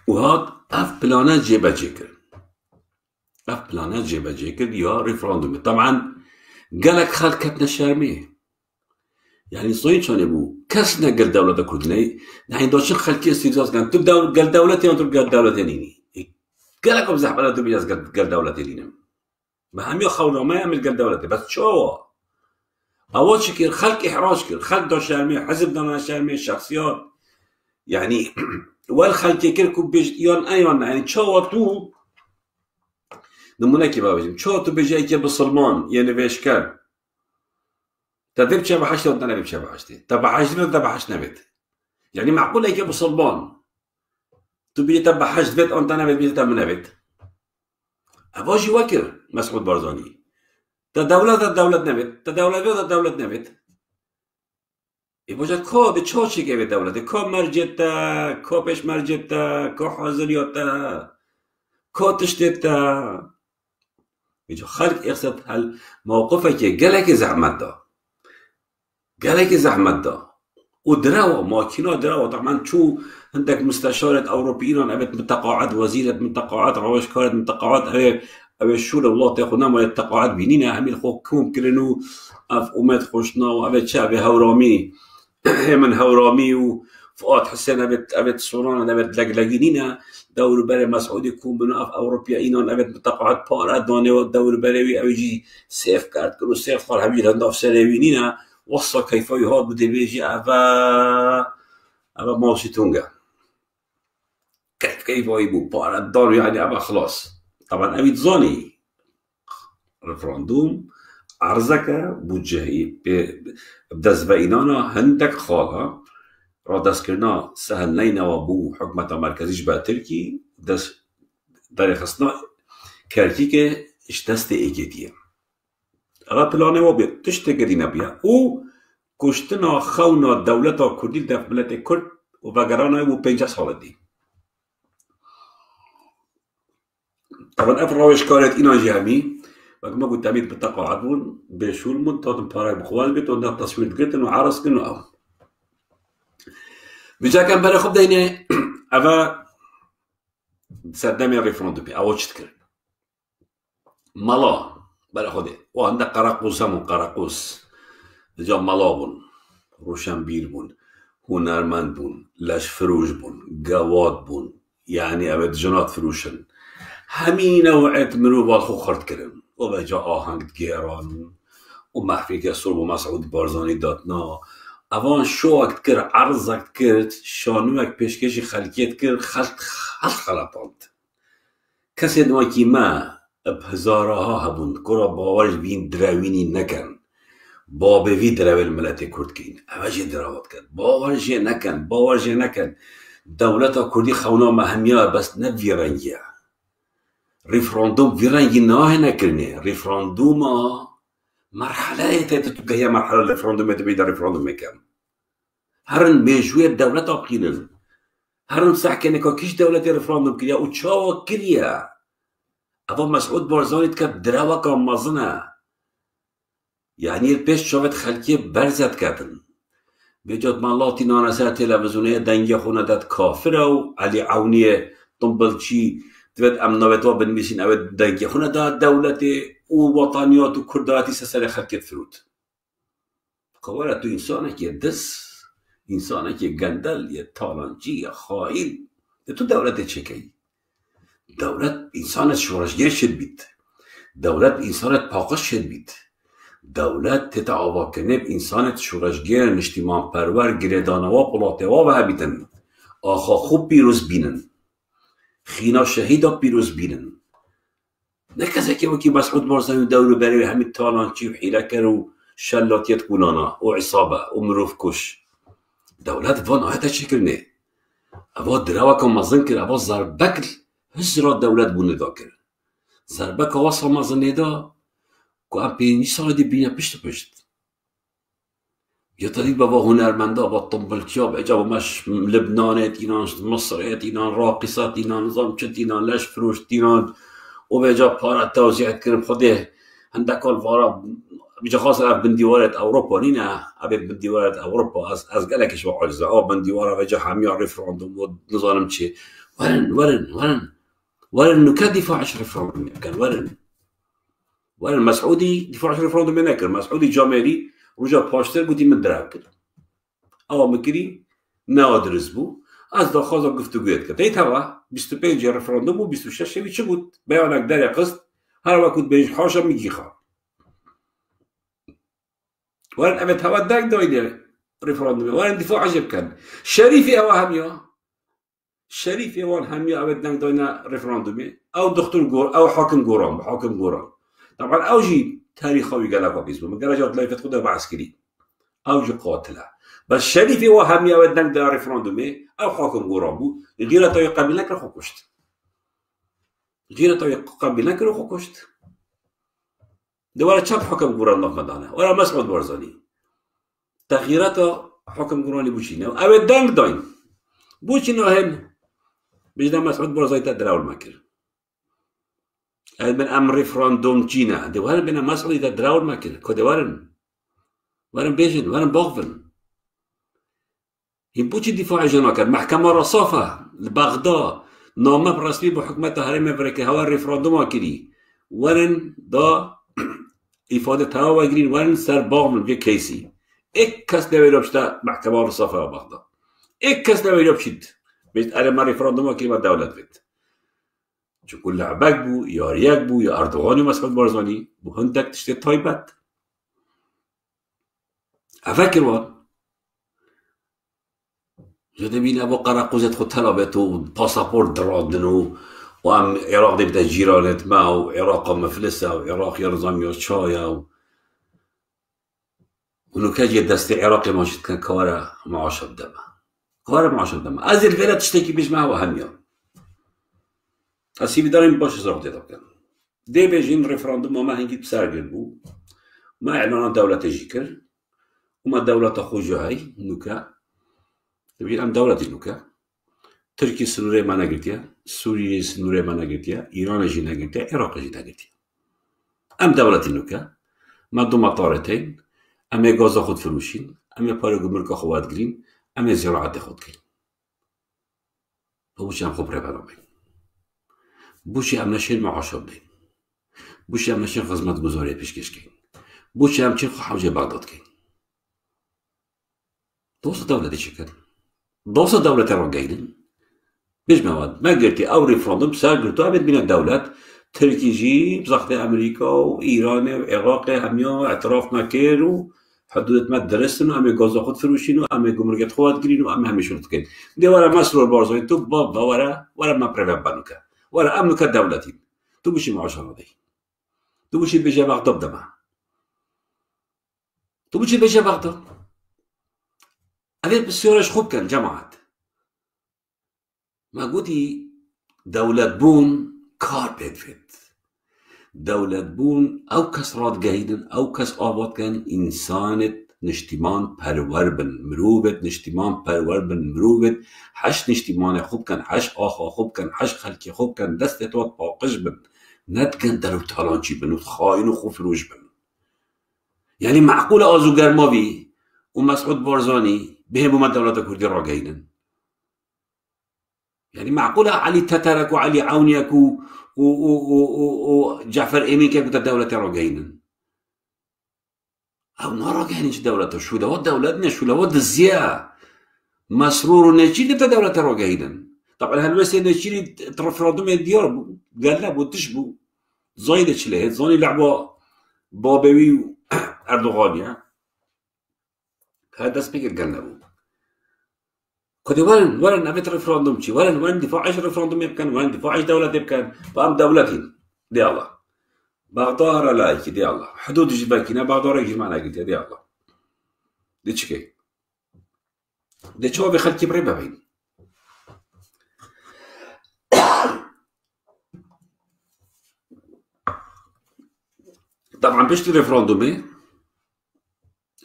وهاد اف بلانات جيبا جيكر يا ريفراندوم طبعا قالك خلقتنا الشامية يعني صوين شان يبو كسنا قال دولة كردني نحن دوشن خلقي استيزاز كان تبدأ قال دولتي وانتو قال دولتيني قالك بزح بلا تبياز قال دولتيني ما هم يخونا ما يعمل قال دولتي بس شو أول شكل خلق إحراج كر خلق دو شامية حزب دانا شامية شخصيات يعني والخلق كركو بيج يون أيون يعني شو تو نمونه كي بابجم شو تو بيجي كي بسلمان يعني بيش كان تدرب شبه حشته وانت نبي شبه حشته تبع حشته تبع حش نبت يعني معقول هيك بسلمان تبي تبع حش بيت وانت نبي تبع نبت أباجي وكر مسعود بارزاني تدولة نبت تدولة نبت يبغى كو بتشوشي كيف دولة كو مرجتا كو بيش مرجتا كو حاضريتا كو تشتتا يجو خلق يقصد هالموقفك قالك زعمت دا ودراوة ماكينة دراوة طبعا شو عندك مستشارة أوروبيين أبت متقاعد وزيرة متقاعد روش كارت متقاعد أبي شو الله تأخذنا ما التقاعد بيننا همي الحكوم كلنو أف أمات خوشنا وأبت شعب هورامي من هورامي وفؤاد حسين أبت صوران أبت لقلقينينا دور بري مسعود يكون بنو أف أوروبيين أبت متقاعد بارا داني ودور بري أبيجي سيف كارت كلو سيف خار حبيل هنداف سلاوينينا وصل كيف يهاد بدي بيجي أبا ماشي تونجا كيف يبو بارا داني يعني أبا خلاص طبعا أبي تزاني ريفراندوم عرزك بوجهي بدز بينانا هندك خالها رادس كرنا سهل لينا وابو حكمة مركزيش بقى تركي دس داري خصنا كاركيكي اشتست ايكيتيا اغا بلاني وابي تشتكرينا بيها و كشتنا خونا دولتا كردي دف بلاتي كرد وفاقرانا و 5 سال دي طبعا افراوش كارت اينا جامي وكما قلت عميد بالتقاعد بون بشول منطقة بارك بخوال بيت وندق تصوير قلتن وعرس كنو او بجا كان بري خب ديني افا سدامي ريفراندومي او تشتكر مالا بري خدي وعندك قراقوس همون قراقوس جا مالا بون روشنبير بون هنرمند بون لش فروش بون قواد بون يعني ابد جنات فروشن همين نوعية مروبات خو خرد كرن وبجا آهنگ گیران ومحفي كسر ومسعود بارزاني داتنا اوان شوكت كر عرضك كرت شانوك پیشکش خلقیت کر خلطاند کسی نواکی ما بهزاره ها هبوند کرا باورش بین دراوینی نکن بابوی دراویل ملت کرد کین اوجه دراوات کن باورش نکن دولتا کردی خونا مهمیه بس نه ویرنگیه ريفراندوم ویرنگی ناه نکرنه ريفراندوم مرحله تبقى هي مرحله الريفراندوم تبدا ريفراندوم مكان هرن بيجوية دولة قيلن هرن سحكي انك كيش دولة ريفراندوم كريا وتشاو كريا ابو مسعود بارزاني تكب دراوة كان مازنه يعني البيش شافت خلقية برزت كتن بيجات مالاتي نانسا تلفزيونية دنگي خونه داد كافره و علي عونية طنبلشي تبد امنوتوا بنميسين او دنگي خونه داد دولتي ووطنيات وكرداتي سسر خلقية فرود قوارة تو انسانك يدس انسانك يقندل يتالانجي يخائل تو دولت چكي دولت انسانت شورشگير شد بيت دولت انسانت پاقش شد بيت دولت تتعاوا کنه انسانت شورشگير نشتیمان پرور گردانوا پلاتوا و هبیتن آخا خوب پیروز بینن خینا شهیدا پیروز بینن نه کسی که وکی مسعود بارزانی دورو بری همین تالانچی و حیله کر و شلاتیت کنانا و عصابه و مروف کش دولت وان آیتا چکر نه اوا دراوه که مزن کر اوا زربکل هزرا دولت بونه دا کر زربک واسا مزنه دا که ام 5 سال دی بینه پشت یا تدید با هنرمنده با طنبلچیا با اجابه مش لبنانت اینان مصرت اینان راقصات اینان نظام چت اینان لش فروشت اینان و به جا پارا توزیعت کرد خوده هندکال وارا بجا خاص بندیوارت اوروپا نینه ابي بندیوارت اوروپا از گلکش و عجزه بندیوارا و جا همیا رفراندوم و نظام چی ورن نكاد دفاع عن رفراندوم كان ورن مسعودي دفاع عن رفراندوم نكر مسعودي جامعي رجع پاشتر بودی من درک کرد اما مکری نادرز بو از داخل گفتگویت کرد ای توا 25 رفراندوم و 26 شوی چه بود بیانک در قصد هر وقت بهش حاشا میگی خواه ورن اوه توا دک دایده رفراندوم ورن دفاع عجب کن شریفی اوه همیا اوه دک دایده رفراندومی او دکتر گور او حاکم گوران طبعا اوجی تاريخوي قالك وبيزبو من قال جات لايفت خده بعسكري اوجي قاتله بس شريفي وهمية ودنك دا ريفراندومي او حاكم قرابو غير تو يقابل لك رخو كشت ده ولا چپ حكم قران نقدانه ولا مسعود بارزاني تغييرات حكم قراني بوشينه او دنك داين بوشينه هن بجدا مسعود بارزاني تدراول مكر من ام ريفراندوم جينا دي ورن بنا مسؤولي دا دراول ماكل كده ورن بيجن ورن باغفن يبوشي دفاع جناكر محكمة رصافة لبغداد نامه برسمي بحكمة هرم امريكا هوا ريفراندوم اكلي ورن دا افادة هوا وگرين ورن سر باغمن في كيسي اك كس نويلو بشتا محكمة رصافة بغداد اك كس نويلو بشد بيت ارم ريفراندوم اكلي ما دولت بيت چون لعبک بو یا ریک بو یا اردوغانی مسعود بارزانی بو هندک تشتی تایبت افکر وان جده بینه با قرقوزت خود طلبت و پاسپورت درادن و ام عراق دی بتا جیرانت ما و عراق مفلسه و عراق یارزام یا چایه و اونو که دست عراقی ماشید کن کار معاشب دمه از الفیلت تشتی که بیش ما و همیان اسی بیداریم باش زرق دیدم کن دی بیجین رفراندوم ما هنگی بسرگل بو ما اعلان دولت جیکر وما دولت خوجهاي نوكا تبين ام دولتي نوكا تركي سنوري ما نگرتيا سوريا سنوري ما نگرتيا ايران جي نگرتيا عراق جي نگرتيا ام دولتي نوكا ما دو مطارتين ام غاز خود فروشين ام پاره گمرک خواد گرین ام زراعت خود گرین بوشي ام خبره برامي بوشي ام نشين معاش بدين بوشي ام نشين خدمت گزاري پیشکش کن بوشي ام چین حوجه بغداد کن دوست دولتي شكل دوست دولة الرجالين بيج مواد ما قلتي او ريفراندوم سال قلتو عبد من الدولات تركيجي بزخت أمريكا وإيران وعراق هميا اعتراف نكر وحدودت ما درستن وهم غازا خود فروشين وهم جمركات خوات جرين وهم همشون تكن دي ورا مسرور بارزوين تو بابا ورا ما بريفاب بانوكا ورا أمنوكا دولتين تو بشي معاشرة دي تو بشي بيجا بغداد دما تو بشي بيجا بغداد هذه بالسيارش خوب كان جماعات ما قلتي دولة بون كار بيدفت دولة بون أو كس راد جايدن أو كس آباد كان إنسانة نشتمان پرور بن مروبت نشتمان پرور بن مروبت حش نشتمان خوب كان حش آخا خوب كان حش خلقي خوب كان دست توات باقش بن ندكن درو تالانچي بن خاين وخو فروش بن يعني معقول آزو گرماوي ومسعود بارزاني بهم بومن دولة كردي را جايدن يعني معقولة علي تترك وعلي عونيك وجعفر إيمين كيف الدولة راجعين أو نرى جاهنش دولة شو لود دولتنا شو لود الزياء مسرور نجيل بتا دولة راجعين طبعا هالوسي نجيل ترفرادهم الديار قلب وتشبو زايد شلهت زاني لعبة بابوي أردوغان هذا سبيكر قلبو كده وين أبيت ريفراندوم شيء وين دفاع عش ريفراندوم يبكن وين دفاع عش دولة يبكن فهم دولتين دي الله بغدار لا دي الله حدود جباكينا بغدار يجي معنا قلت دي الله دي تشكي دي شو بيخلي كبري بابين طبعا بيشتي ريفراندومي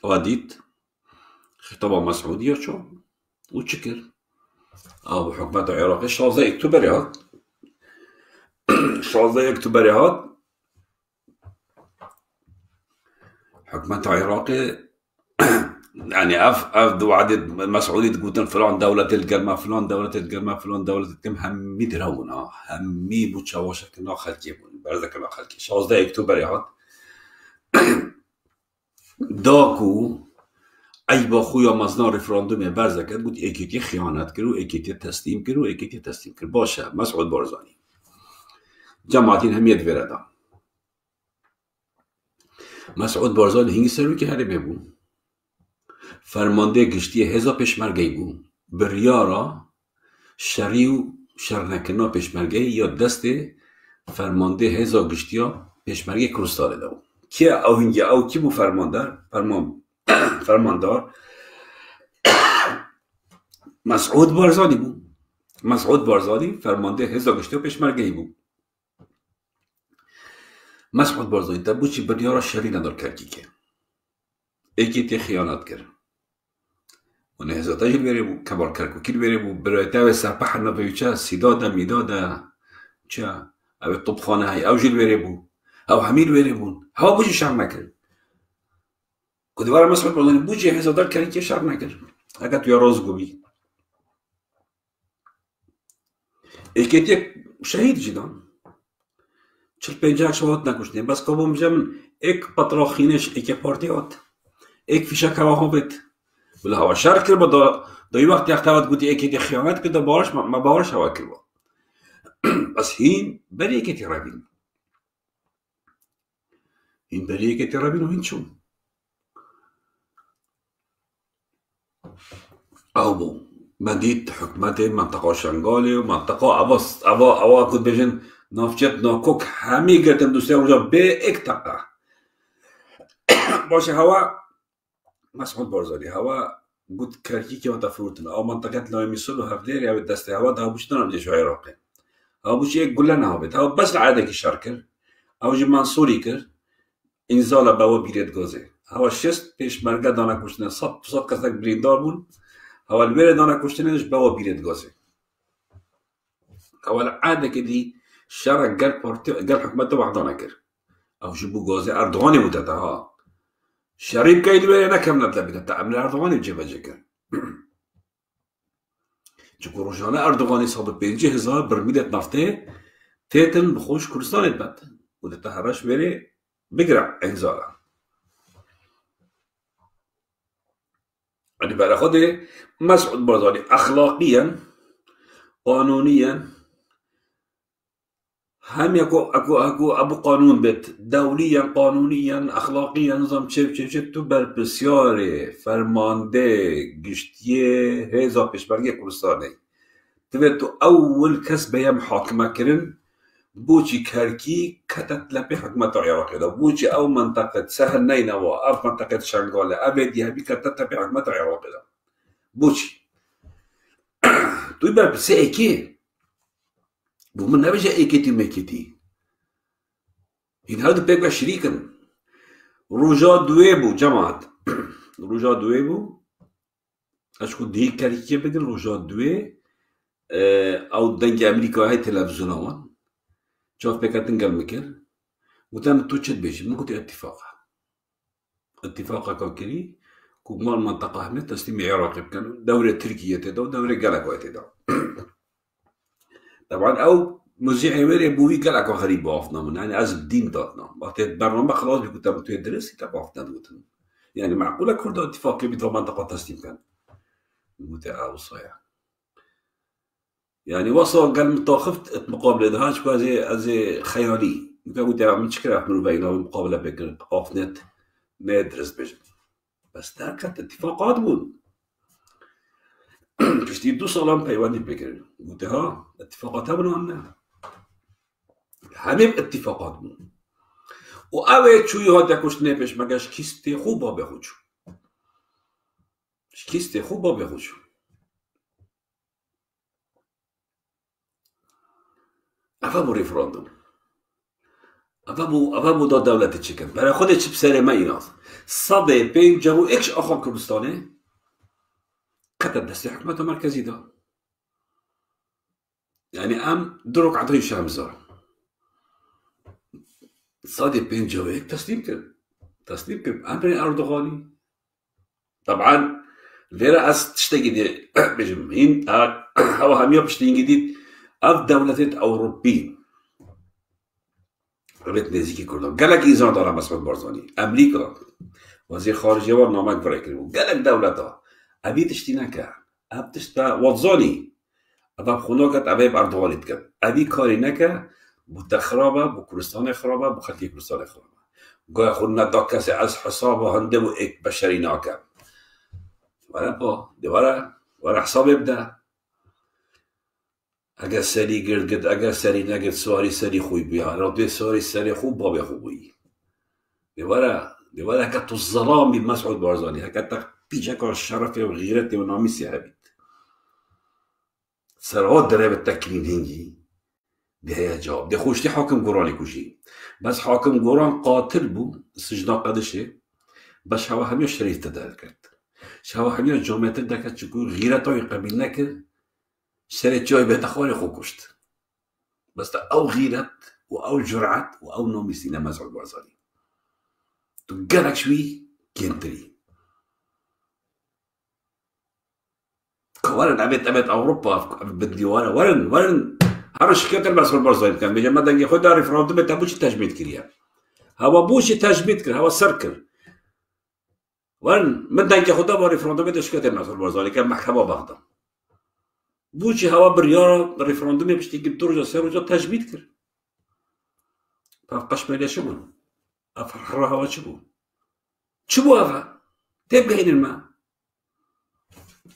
واديت خطابة مسعودية شو وتشكر أو حكومة العراق شازة اكتوبريات شازة اكتوبريات حكومة العراق يعني أف دو عدد مسعودي تقولن فلان دولة القلمة فلان دولة القلمة فلان دولة القلمة همي درونا همي بوتشاوشة كنا خلقي بون برزة كنا خلقي شازة اكتوبريات داكو ای با خویا مزنا رفراندوم برزه کرد بود ایکیتی خیانت کرد و ایکیتی تسلیم کرد و ایکیتی تسلیم کرد باشه مسعود بارزانی جماعتین همیت ورده مسعود بارزانی هنگی سروی که هره ببون فرمانده گشتی هزا پشمرگی بون بریارا شریو شرنکنا پشمرگی یا دست فرمانده هزا گشتی ها پشمرگی کرستاره دو که او هنگی او کی بو فرماندار مسعود بارزانی بود مسعود بارزانی فرمانده هزا گشتی و پشمرگی بود مسعود بارزانی تا بوچی بریارا شری ندار کرکی که ایکی خیانت کرد و نه هزا تاجل بره بود کبار کرکو کل بره بود برای تاوی سرپح نفیوچه سیداده میداده چه او طبخانه های او جل بره بود او حمیل بره بود هوا بوچی شر نکرد كدوار مسعود بارزاني بوجي هزا دار كاريكي شر نكر اگه توی رازگو بی ایکیتی شهید جدان 40-50 شهاد نکشته بس کابو میجم ایک پتراخینش ایک پارتیات ایک فیشا کواها بید بله هوا شر کر با دایی وقت یختوات گوتی ایکیتی خیانت که دا بارش ما بارش هوا کر با بس هین بری ایکیتی رابین هین بری ایکیتی رابین و هین چون أو مديد حكمته منطقة شنغالي ومنطقة أوا كنت بيجن نافجت ناكوك همي قرتن دوسيا ورجع بإكتقى باشه هوا مسعود بارزاني هوا قلت كاركي كي متفروتنا أو منطقة لا يمسلو هفدير أو الدست هوا ده بوش دنا نجيش عراقي هوا بوش يك قلنا هوا هوا بس العادة كي شاركر أو جي منصوري كر إنزالا بوا بيريد غازي هوا شست پیش مرگه دانه کشتنه صد کسک بریندار بون هوا الویر دانه کشتنه داشت بوا بیرد گازه هوا العاده که دی شرع قال حکمت وحدانه کر او جبو گازه اردوغانی بودتا ها شریب که الویر نکم نطلبیده تا عمل اردوغانی بجه کر چکو روشانه اردوغانی صاب 5000 برمیلت نفته تیتن بخوش کردستانت بد بودتا هرش بره بگرع انزالا يعني بقى خده مسعود بارزاني أخلاقيا قانونيا هم اكو ابو قانون بيت دوليا قانونيا اخلاقيا نظام چه تو بر بسیاره فرمانده گشتیه هزا پیشبرگی کردستانه تبت تو اول کس بهم حاکمه کرن بوچی کرکی کتت لپی حکمت عراقی دا بوچی او منطقه سهل نینوا او منطقه شنگاله او دیهبی کتت لپی حکمت عراقی دا بوچی توی بر بسه ایکی بو من نبجه ایکیتی میکیتی این هادو بيك شريكا روجا دويبو جماعت روجا دويبو اشكو دي كاريكي بدل روجا دوي او دنج امريكا هاي تلفزيون شوف بيكا تنقل مكر وتم توتشت بيجي من كنت اتفاقا كوكري كوكمال منطقة هنا تسليم عراقي كان دولة تركيا تدو دولة قلق تدو طبعا او مذيع ويري بوي قلق غريب وافنا من يعني از الدين داتنا وقت برنامج خلاص بيكون تم تدرس تبعفنا دوتن يعني معقولة كل اتفاقي بيدو منطقة تسليم كان متعاون صحيح يعني وصل قال متوقفت مقابلة دهاش كوازي خيالي قلت مشكلة احمل بينه المقابلة بين قاف نت ما يدرس بيجن بس ده كانت اتفاقات بون كشتي دو صلام ايواني بكر قلت ها اتفاقات بنو عنا همه اتفاقات بون و اوه چوی ها دکوش نپش مگش کیسته خوب با بخوچو کیسته خوب با بخوچو افا بو ريفراندوم افا بو دا دولت چکن برای خود چی بسره ما ایناست صده بین جمو اکش آخام کردستانه قطر دستی حکمت مرکزی دا يعني ام دروك عطيه شامزة صادق بين جويك تسليم كم امري اردوغاني طبعا فيرا اس تشتكي دي بجمعين او همية بشتين جديد اف دولتين اوروبيين ربط نزيكي كردن قالك ايزان دارا مسعود بارزاني امريكا وزير خارجية ورنامك فريكري قالك دولتا ابي تشتيناكا اب تشتا وضزاني ابا خوناكت ابا باردوغانيت كد ابي كاري نكا بتخرابه بكردستان خرابه بخلقي كردستان خرابه قايا خلنا دا كسي از حسابه هنده و اك بشري ناكا ورا حساب يبدا اگر سري قرد اگر سري نقد سواري سري خوي بيها لو دي سواري سري خو بابي خوي دي ورا كتو الظلام بمسعود بارزاني هكذا بيجاك الشرف وغيرتي ونعمي سيابت سرعات درب التكرين هنجي بهي جواب دي خوشتي حاكم قراني كوشي بس حاكم قران قاتل بو سجنا قدشه بس هوا هميا شريف تداركت هوا هميا جامعة تداركت شكو غيرتو يقبل نكر شريت جاي بيتخواني خو كشت بس دا او غيرت و او جرعت و او نومي سينا مسعود بارزاني تو قالك شوي كنتري ورن أبيت أوروبا بدي ورن هرش كتر مسعود بارزاني كان بيجي مدنجي خدا ريفراندوم تابوش تجميد كريا هوا بوش تجميد كر هوا سركر ورن مدنجي خدا با ريفراندوم تش كتر مسعود بارزاني كان محكمة بغداد بوشي هوا بريارة ريفراندوم باش تيجي درجة سيروجا تجميد كر فقش مالي شمون أفرح هوا شبو هذا تبقى هنا الماء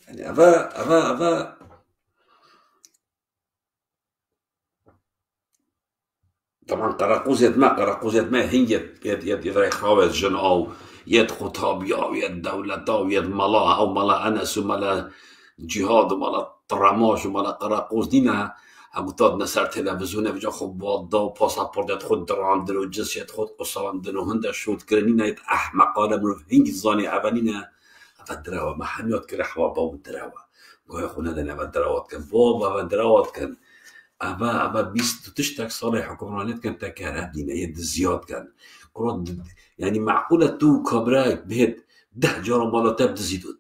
يعني أفا طبعا قراقوزة ما هي يد ريخاوة جناو يد خطابيا ويد دولتا ويد ملا أو ملا أنس وملا جهاد وملا طرماش وملا قراقوز دينا هقطاد نسر تلفزيون بجا خب وادا و پاسپورت خود دراندن و جنسیت خود قصاندن و هنده شد کرنین ایت احمقانه مروف هنگی زانی اولین افت دراوه ما همیاد که رحوا باب دراوه گوه خونه دن افت دراوات کن باب افت دراوات کن افا 22 سال حکمرانیت کن تا که دینه ید زیاد کن يعني معقولة تو كابراك بهد 10 جارة مالا تاب تزيدون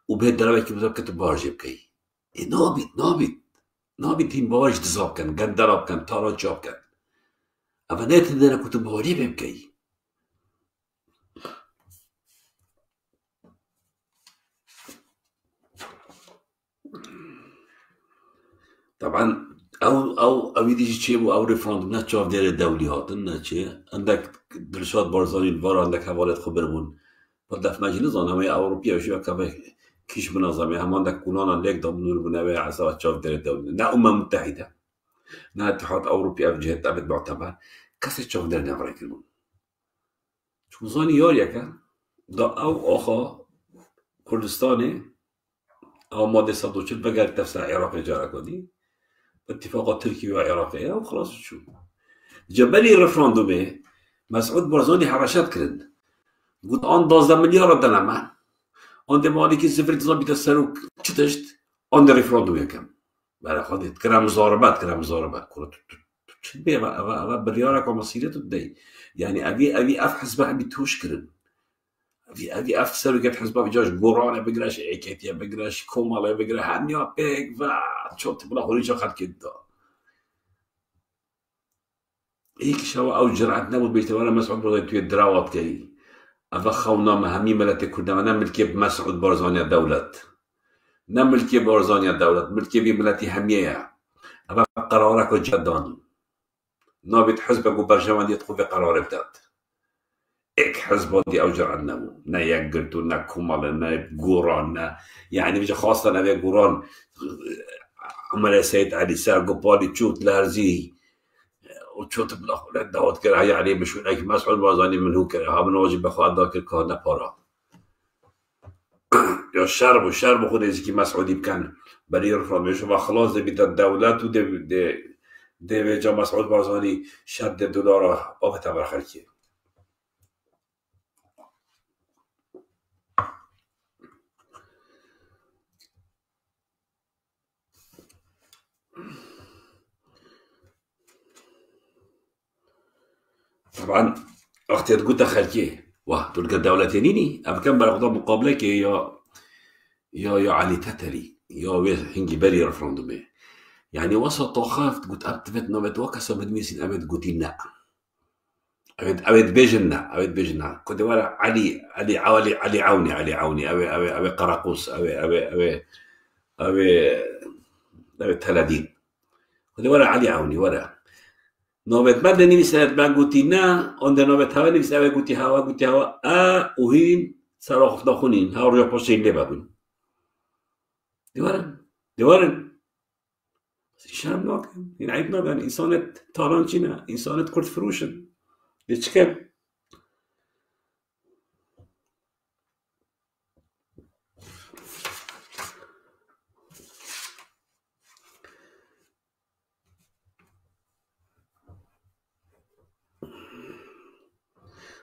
وبهد دراوه که بزاب كتب بارجب كي نابد هين بارج دزاب كان قندراب كان تارا جاب كان أفنات إذا أنا كنت باري بمكي طبعا او يدي چه بو او رفراندوم نه چاو دیر دولی هاتن نه چه عندك دلشاد بارزاني الوار عندك حوالات خبر بون بعد دف مجلس همه اوروبیا شو که کیش منظمه هم عندك كونانا ليك ضمنور بنوي عصا چاو دیر دولی نه متحده نه اتحاد اوروبي او جهه ابد معتبر کسی چاو دیر نفره کرون چون زانی یاریا که دا او آخا کردستانه او ماده 140 بقى تفسير عراق جارة كودي اتفاقات تركيا وعراقية وخلاص شو جبلي الرفراندومي مسعود برزاني حرشات كرن قلت آن 12 مليار دلما آن دمالي كي سفر تزام بيتسروك چتشت آن در رفراندومي كم برای خودت كرا مزاربات كرا چت بيه اما بريارك ومصيرية تدي يعني ابي اف حزبها بيتوش كرن ابي اف سروكت حزبها بجاش قرانه بقراش عكيتيا بقراش كومالا بقرا هنيا بيك و چوت بلا هوريجا خد كده هيك شو او جرعت نبود بيتوانا مسعود برزاني توي الدراوات كي افخونا مهمي ملتي كردنا نملكي بمسعود برزاني الدولة نملكي برزاني الدولة ملكي بملتي همية افا قرارك جدان نابت حزبك وبرجوان يدخل في قرار بدات اك حزب دي اوجر عنه نا يقرتو نا كومال نا قوران يعني بيجي خاصة نا قوران عمل سيد علي ساقو بالي تشوت لارزي وتشوت بالاخر داود كره يعني مش هيك مسعود برزاني من هو كره ها من واجب اخو ذاك الكهنه بارا يا الشرب خود ازكي مسعودي كان بري يرفع مش خلاص بيت الدولات دي جا مسعود برزاني شد دولار او تبر خلكي طبعا اختي تقول خلكي واه تلقى الدولتينيني اب كان برغضا مقابلك يا علي تتري يا هنجي بالي رفراندومي يعني وسط خافت قلت ابتفت نوبت وكسا بدميسين ابد قلتينا ابد بيجنا كنت ورا علي عوني ابي قراقوس ابي تلادين كنت ورا علي عوني ورا نوبت بعد نيس ما قلتينا عند نوبت هوا نيس ابي قلتي هوا وهين صاروخ داخلين ها رجع بوشين لي بابن ديوارن شام ناكن این عیب نبن انسانت تارانچینه انسانت کرد فروشن لچکم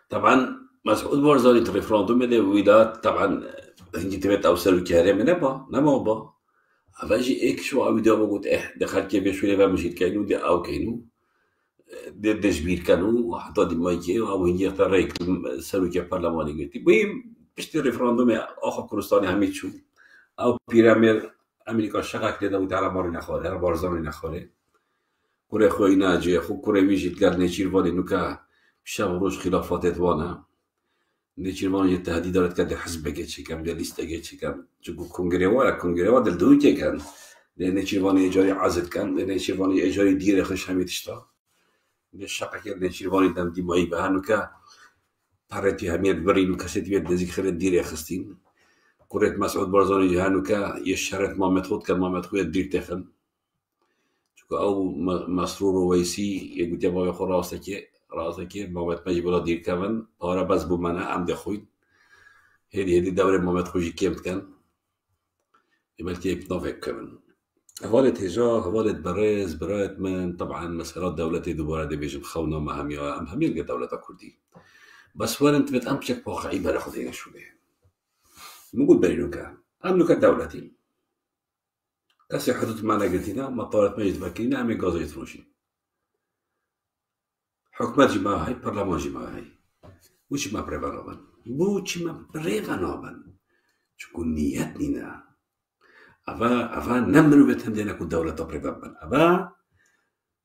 طبعا مسعود برزاني الريفراندوم ده ويدات طبعا هنجي تبت او سلو كهرم نما با اواجي ايك شو او ده بقول دخل كيف شو لي مشيت كانوا دي او كانوا ده جبير كانوا وحطوا دي مايكي او هنجي تريك سلو كي برلماني قلت بيم بشتي ريفراندوم اخر كردستاني هميت شو او بيرامير امريكا شقق ده ودار مارو نخوره برزاني نخوره كره خوي ناجي خو كره ويجي تقال نيشير فالي نوكا شاوروش خلافات وانا نيشيرمان التهديد دارت كده حزب جيتشي كم ده ليست جيتشي كم جو كونغريوا دل دويتي كان نيشيرمان ايجاري عزت كان نيشيرمان ايجاري ديره خش همي تشتا الشقه كده نيشيرمان دم دي ماي بهانوكا طريتي همي بري نكاسيت بيد دزيك خلت ديره خستين كوريت مسعود برزاني جهانوكا يشرت ما متخود كان ما متخود دير تخن او مسرور ويسي يقول يا بابا خو راسك مامت مجي بلا دير كمان بارا بس بمنا عم دخوين هذه دورة مامت خوجي كيمت كان يبالتي بنوفيك كمان هوالت هجا هوالت برز برايت من طبعا مسارات دولتي دوباره دي بيجي بخونا ما هم يلقى دولة كردي بس وين انت بتأمشك واقعي بلا خذينا شو ده موجود برينوكا أملك دولتي كاسي حدود معنا قلتنا مطارات ما يتفكرين عمي غازو يتفروشين حكومت جماعة هاي برلمان جماعة هاي وش ما بريفانوبن بوش ما بريفانوبن شكون نيتنا أفا نمرو بتهمدنا كل دولة بريفانوبن أفا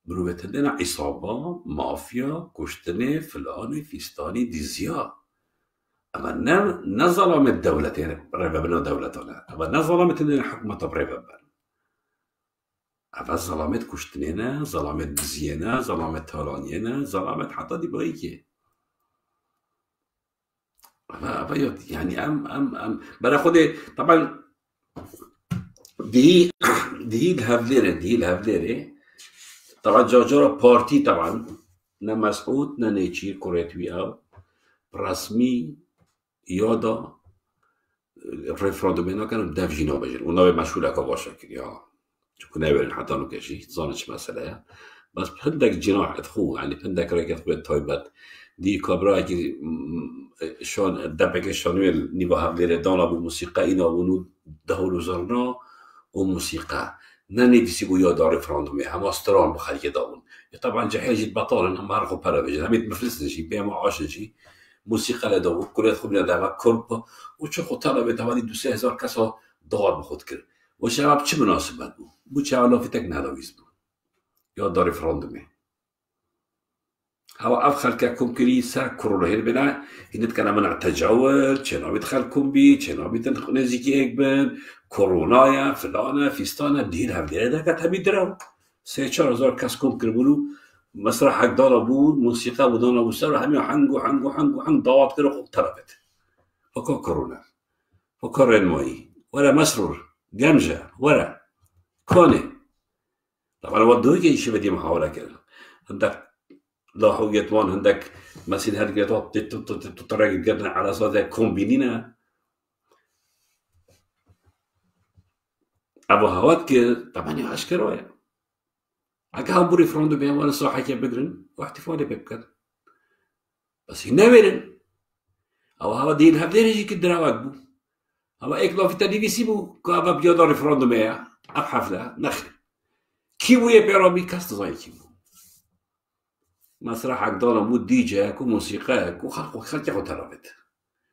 مرو بتهمدنا عصابة مافيا كشتني فلاني فيستاني ديزيا أما نظلم الدولة يعني بريفانوبن دولتنا أما نظلمت إننا حكومة بريفانوبن اول ظلامت کشتنینه، ظلامت بزیینه، ظلامت تالانیینه، ظلامت حتی دیبایی که يعني ام برای خود طبعا دي الهفليرة طبعا جاجورا بارتي طبعا نا مسعود نا نيتشير كوريتوي او رسمي يادا الريفراندومينا كانوا داف جينا بجر وناوي مشهور اكا باشا كريا چون نبرن حتى نو كشي زانش مسألة بس بهندك جناح ادخو يعني بهندك ركت بيت تايبت دي كابرا اكي شون دبك شانويل نيبا هفليرة دانا بالموسيقى اينا ونو دهولو زرنا وموسيقى ناني بيسيبو يادا ريفراندومي هم استران بخلي داون طبعا جحيجي بطال هم عرفوا بلا بجر هم يتمفلسن شي بيما عاشن شي موسیقی لداو کلیت خوب نداره کلپ و چه خود طلبه توانی 2,000 کسا دار بخود کرد و شباب چه مناسبت بود بو چه علافی تک نداویز بود یا داری فرندمه هوا اف خلقه کم کری سر کرونا هیر بنا هینت کنه منع تجاول چه نابید خلقم بی چه نابید نزیکی ایک بین کرونا فلانه فیستانه دیر هم دیره ده که تبید درم 3,000-4,000 کس کم کرد بلو مسرح حق دانا بود موسيقى ودانا بوسر همي حنق ضوات كده خوب طلبت فكا كورونا فكا رنمائي ولا مسرور جمجة ولا كوني طبعا ودوه كي يشي بدي محاولة كده عندك لاحو يتوان عندك مثل هالجيتات تترقى جدا على صدى كومبينينا ابو هوات كده طبعا يعشك رواية اگه هم بو ريفراندوم بيان وانا صراحة كي بقرن واحتفالي ببكر بس هنا بيرن او هوا دين هفدير يجي كدرا واقبو هوا ايكلا في تلفزيون بو كابا بيادا ريفراندوم بيان اب حفلة نخل كيبو يبيرامي كاست زي كيبو مسرح اقدانا مو ديجاك وموسيقاك وخلق ياخو ترابت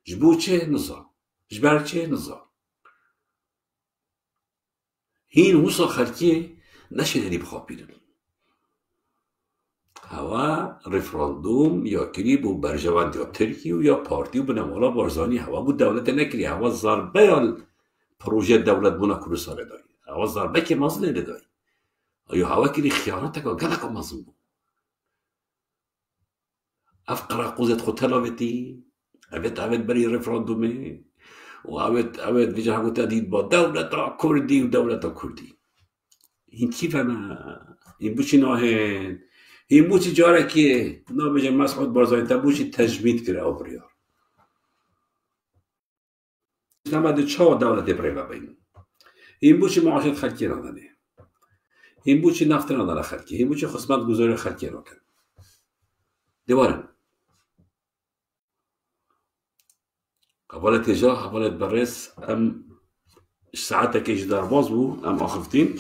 جبو چه نظام جبر چه نظام هين وصل خلقيه نشن هني بخابيرن هوا ريفراندوم یا کریب و برجوند یا ترکی و یا پارتی و بنمالا بارزانی هوا بود دولت نکری هوا ضربه یا پروژه دولت بونا کرو ساله دایی هوا ضربه که مازن ندایی یا هوا کری خیانت که گلک مازن بود افقر قوزت خود تلاوتی اوید بری ريفراندومه و اوید بجه همون تدید با دولت کردی و دولت کردی این کیف این بوچی ناهن این بوچی جاره که نابجه مسعود بارزانی تا بوچی تجمید کرده آبریار نمده چه دولت بریوه بین این بوچی معاشرت خلکی را دانه این بوچی نفت را دانه خلکی این بوچی خصمت گذاری خلکی را کرد دوارن قبالت تجاه قبالت برس ام ساعتها كيش دار بازبو ام آخفتين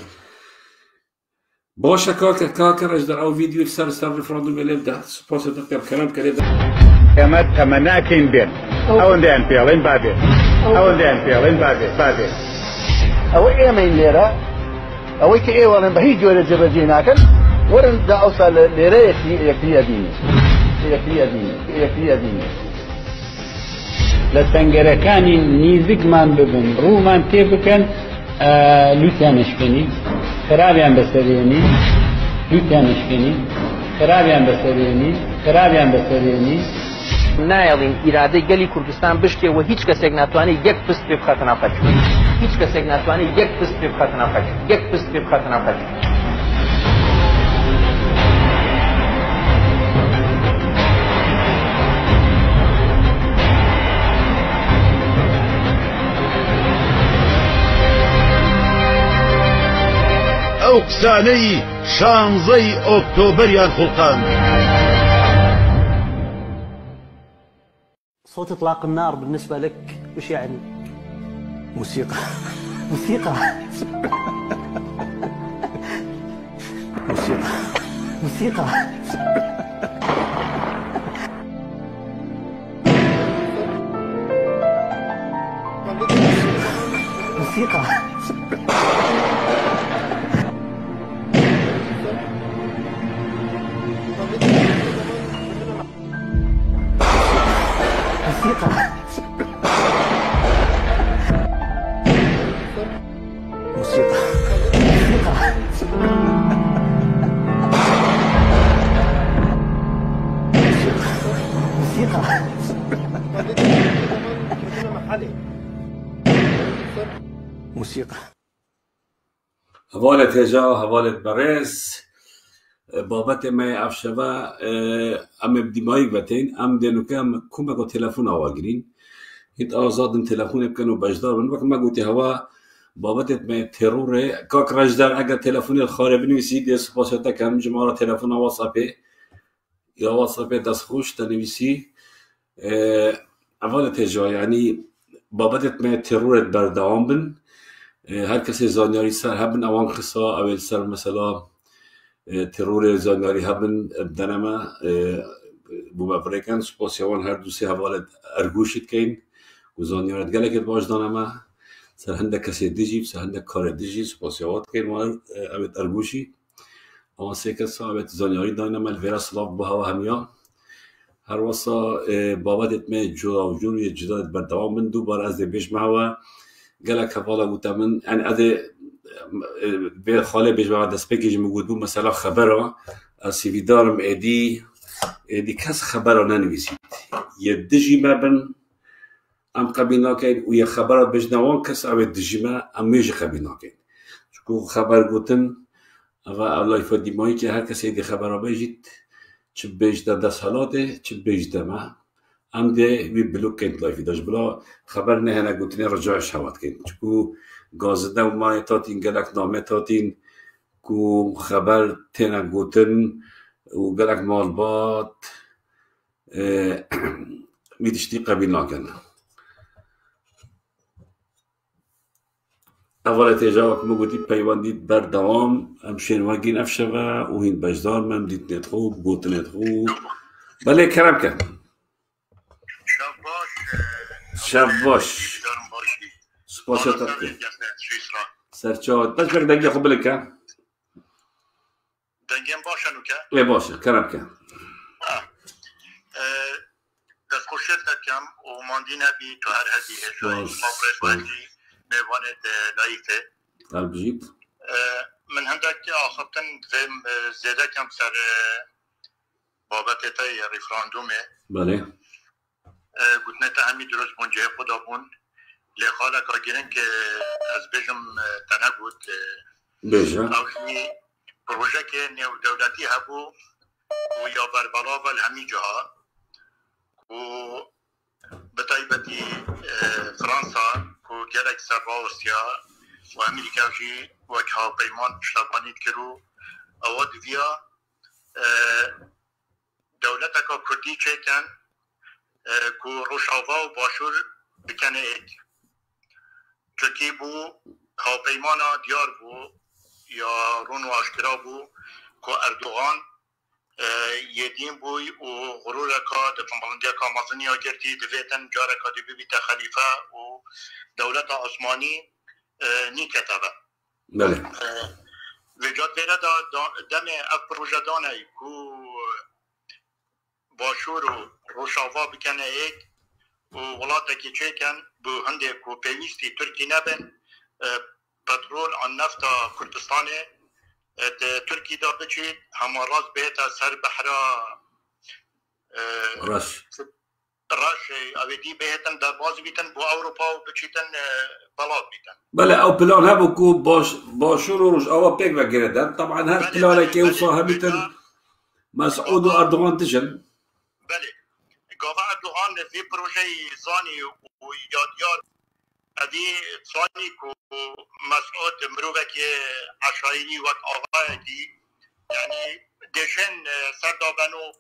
باشا كاكر اجدر او فيديو سر ريفراندوم اللي ده سبوس دقيق كلام كلام كما تمناكين بين او ندان بيلين بابي او ندان بيلين بابي او ايمين ليرا او كي ولن بهي جوله جبجيناكن ورن دا اوصل ليرا يكفي ديني لسنگرکانی نیزگمان ببن رومان تیبکن لوتیانش کنی خرابیان بسرینی لوتیانش کنی خرابیان بسرینی نایڵین ئیرادەی گەلی کوردستان بشکێ و هیچ کەسێک ناتوانێت یەک پست پێ بخاتە ناو خەڵکی هیچ کەسێک ناتوانێت یەک پست پێ بخاتە ناو خەڵکی ئەو قسانەی 16 ئۆکتۆبەریان خوڵقاند. صوت إطلاق النار بالنسبة لك وش يعني؟ موسيقى موسيقى موسيقى موسيقى موسيقى موسيقى حوالت هجا حوالت برس بابت ما افشوا ام بدیمایی بتین ام دنو کم کم کو تلفن آواگرین هیت آزادن تلفن بکنو بجدار من وقت ما گوتی هوا بابت ما ترور کاک رجدار اگر تلفن الخارب نویسید سپاستا کم جمعه تلفن واتساپ یا واتساپ دست خوش تنویسی حوالت هجا یعنی بابت ما ترور بردوام بن هر کسی زانیاری سر هبن اوان قصه اول سر مثلا ترور زانیاری هبن بدنما بومفریکن سپاسیوان هر دوسی حوالت ارگوشید کن و زانیارت گلکت باش دانما سر هنده کسی دیجی سر هنده کار دیجی سپاسیوات کن و اوت ارگوشی اما سه کسی اوت زانیاری دانما الویرا صلاف بها و همیا هر واسا بابت ما جدا و جور جدا بردوام من دو بار از بیش محوا گلک حوالا گوتا من ان اده به خاله بیش بعد دست بگیج میگود بود مثلا خبره از سیوی دارم ادی کس خبره ننویسید یه دجی مبن ام قبیل ناکن و یه خبره بیش نوان کس او دجی ما ام میشه قبیل ناکن چون خبر گوتن و الله یفدی مایی که هر کسی دی خبره بیجید چه بیش در دست حالاته چه بیش دمه ام ده وی بلوک کنت لایفی داشت بلا خبر نه نگوتنی رجاعش هوات کنت چون گازده و مای تاتین گلک نامه تاتین کو خبر تینا گوتن و گلک مالبات میدشتی قبیل ناکن اول تجاوک مگوتی پیوندید بر دوام امشین وگین افشوه و هین بجدار من دیت خوب گوتنت خوب بله کرم کن شب باش سپاسیات کن سرچاد بس بک دنگی خوب بلکه دنگیم باشه نوکه؟ ای باشه کرم کن دست خوشت کم و ماندی نبی تو هر هدیه شایی مبرز بندی میوانت لایفه البجید من هندک آخبتن زیده کم سر بابت تای ریفراندومه بله گوتنه تا همی درست بونجه خدا بون لخاله که گیرن که از بجم تنه بود بجا اوشی پروژه که نیو دولتی هبو و یا بربلا و همی جاها و بطایبتی فرانسا و گلک سر روسیا و امریکا جی و که ها پیمان شتابانید کرو اواد ویا دولتا که کردی چیکن که روشاوا و باشور بکنه ایک چکی بو ها پیمانا دیار بو یا رون و اشکرا بو که اردوغان یدین بوی و غرور که دفنبالندیا که مازنیا گرتی دویتن جاره که دی بیتا خلیفه و دولت عثمانی نی کتبه بله وجاد بیره دم اف پروژه دانه که باشور و روشاوا بکنه ایک و ولاتا که چه کن بو هنده که پیویستی ترکی نبن پترول آن نفت کردستانه ترکی دا بچید همه راز بیتا سر بحرا راش اویدی بیتن در باز بیتن بو اوروپا و بچیتن بلاد بیتن بله او پلان هبو کو باشور و روش او پیک وگردن طبعا هر پلانه که وصاحبتن مسعود و اردوغان تشن بله گاوا اردوغان في پروژه زانی و یادیار ادی زانی کو مسعود مروبک عشایری وقت آقای دی یعنی دشن سردابنو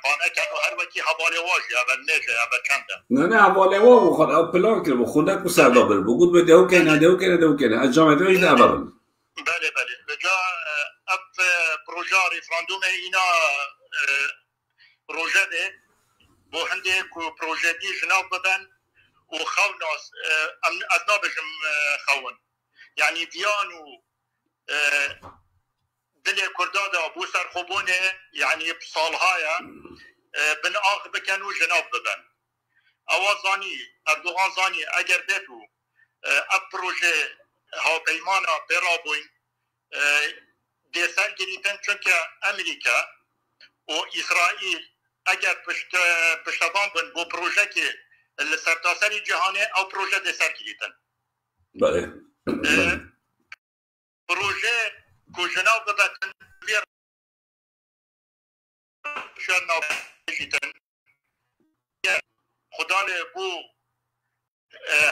قانه کنو هر وقتی حواله واجی اول نجه اول چنده نه حواله وا بخواد او پلان کرد بخونده کو سردابر بگود به دهو کنه از جامعه دوش ده اول بله بجا اف پروژه ریفراندوم اینا روژه ده بو هنده کو پروژه دی جناب بدن و خوناس از نابجم خون یعنی دیانو دل کردادا بو سرخوبونه یعنی سالهای بن آخ بکنو جناب بدن اوازانی اردوغان زانی اگر بیتو اپ پروژه ها پیمانا برابوین دیسر گریتن چون که امریکا و اسرائیل اگر پشتوان بن بو پروژه که لسرتاسری جهانه او پروژه دیسر گریتن بله پروژه که جناب ببتن بیر شاید نو گریتن خدا بو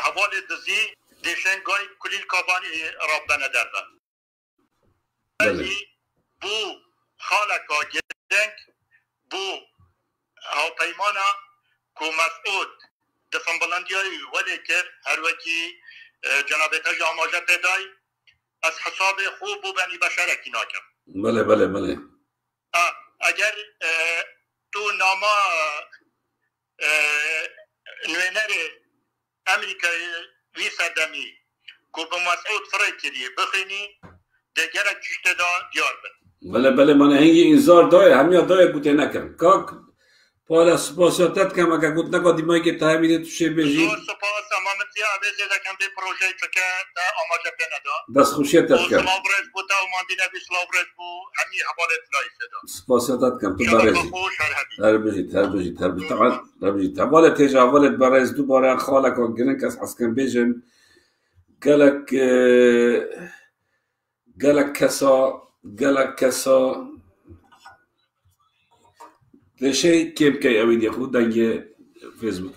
حوال دزی دیشن گای کلیل کابانی رابطه ندارده بو خالقا گدنگ بو هاوپەیمانە کو مەسعود دەفەن بەڵەندیایی وەلێ کرد هەروەکی جەنابێتەژ ئاماژە پێدای ئەس حسابێ خۆ بۆ بەنی بەشەرێکی ناکەم بله بله بله ئەگەر تو ناما نوێنەرێ ئەمریکای وی سەردەمی کو بە مەسعود فڕێ کردی بخوێنی دەگەرە تشتێدا دیار بن بله بله من هنگی انذار دای همیا دای گوته نکرم کاک پالا سپاسیاتت کم اگه گوت نکا دیمایی که تایمیده توشه بجید سپاس امامتی عویزه دکم دی پروژه چکه تا آماجه پی ندا دست خوشیتت کم سلاو برز بو تا ماندینه بی سلاو برز بو همی حوالت لایسه دا سپاسیاتت کم تو برزی هر بجید حوالت تیجا حوالت برز دوباره خالک و گرنک از حسکن بیجن گلک کسا لشي كيف كي أويد ياخد دنجي فيسبوك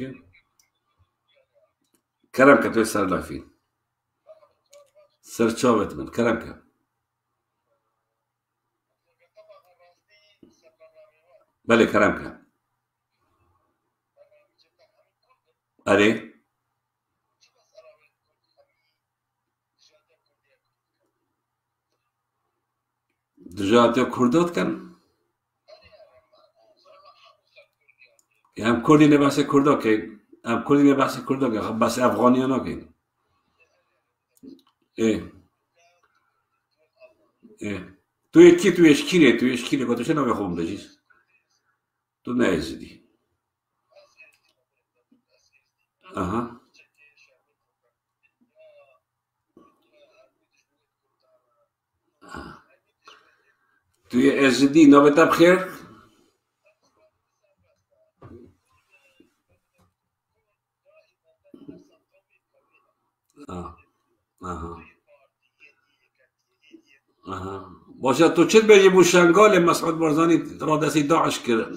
كلام كتوي سر لافين سر شابت من كلام كم بله كلام كم أري دجاتي كردات كم هم کردی نباس کردا که هم کردی نباس کردا که خب بس افغانی ها که توی کی تویش کیره که تو چه نمی خوب بجیز تو نیزدی آها توی ازدی نابتا بخیر باشه تو چه بگی بو شنگال مسعود بارزانی را دستی داعش کرد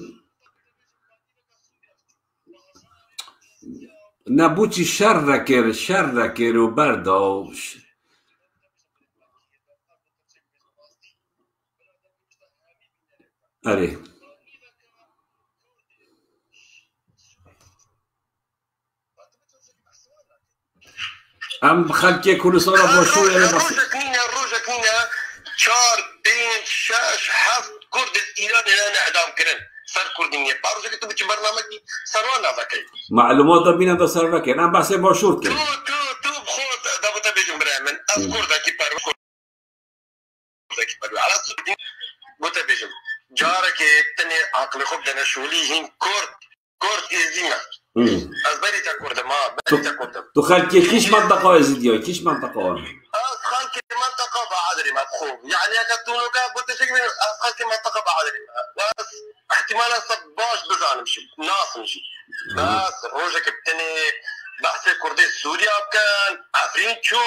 نبوچی شر کرد و برداشت اره هم خلقی کردستان را با شوی روزك نينا 4 5 6 7 كرد ايران انا اعدام كرن سر كردية بارو زي تو بتش برنامج سروانا بكاي معلومات بينا ده سر لك انا بس بشور كده تو بخوت ده بتبيجم برامن اذكر ذاك بارو على الصدق بتبيجم جارك تاني عقل خب ده شولي هين كرد ازينا از بری تا کردم تو خلقی کیش منطقه ازدی کیش منطقه از خلقی منطقه بعدري ما خوب يعني انا تونو كان قلت شيء من خلقي منطقه بعدري بس احتمال صباش بزعل ناس مشي بس روجك بتني بحث كردي سوريا كان عفرين شو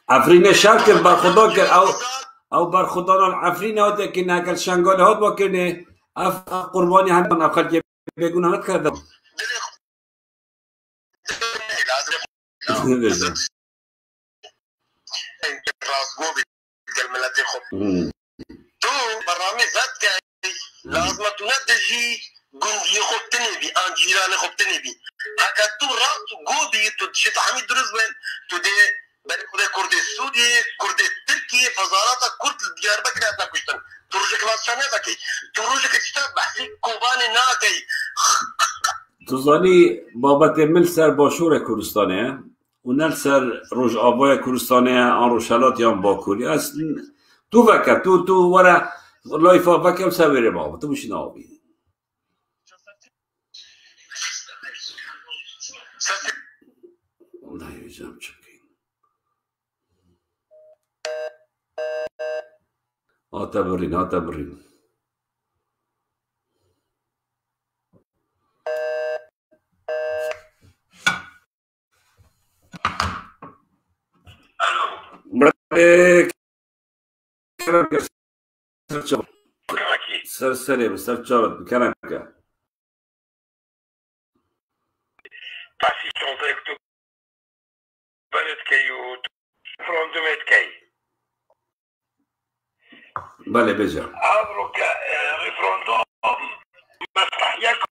عفرين شاكر برخدا كر او برخدان عفرين هات که نکل شنگال هات با کنه قربانی هم افخل بگونه کرده راس قوبي كلمات خب تو برنامج ذات كاي لازم تندجي قندي خبتني بي انجيران خبتني بي هكا تو راس قوبي تو شي حميد درز وين تو دي بري كردي السودي كردي التركي فزارات كرد ديار بكر اتنا كشتن تروجك لاسانه بكي تروجك تشتغل بحثي كوباني ناكي توزانی بابت مل سر باشور کردستانه و نل سر روش آبای کردستانه آن روشلات یا باکوری است تو وکر تو ورا لایفا وکر سویره بابا تو بشین آبی هاتا برين هاتا برين. بريك سر سليم سر شابت بكلامك. Passi sono detto بلد كيوت فرندمت كي بله بجا عبرك ريفرندوم مسرح يك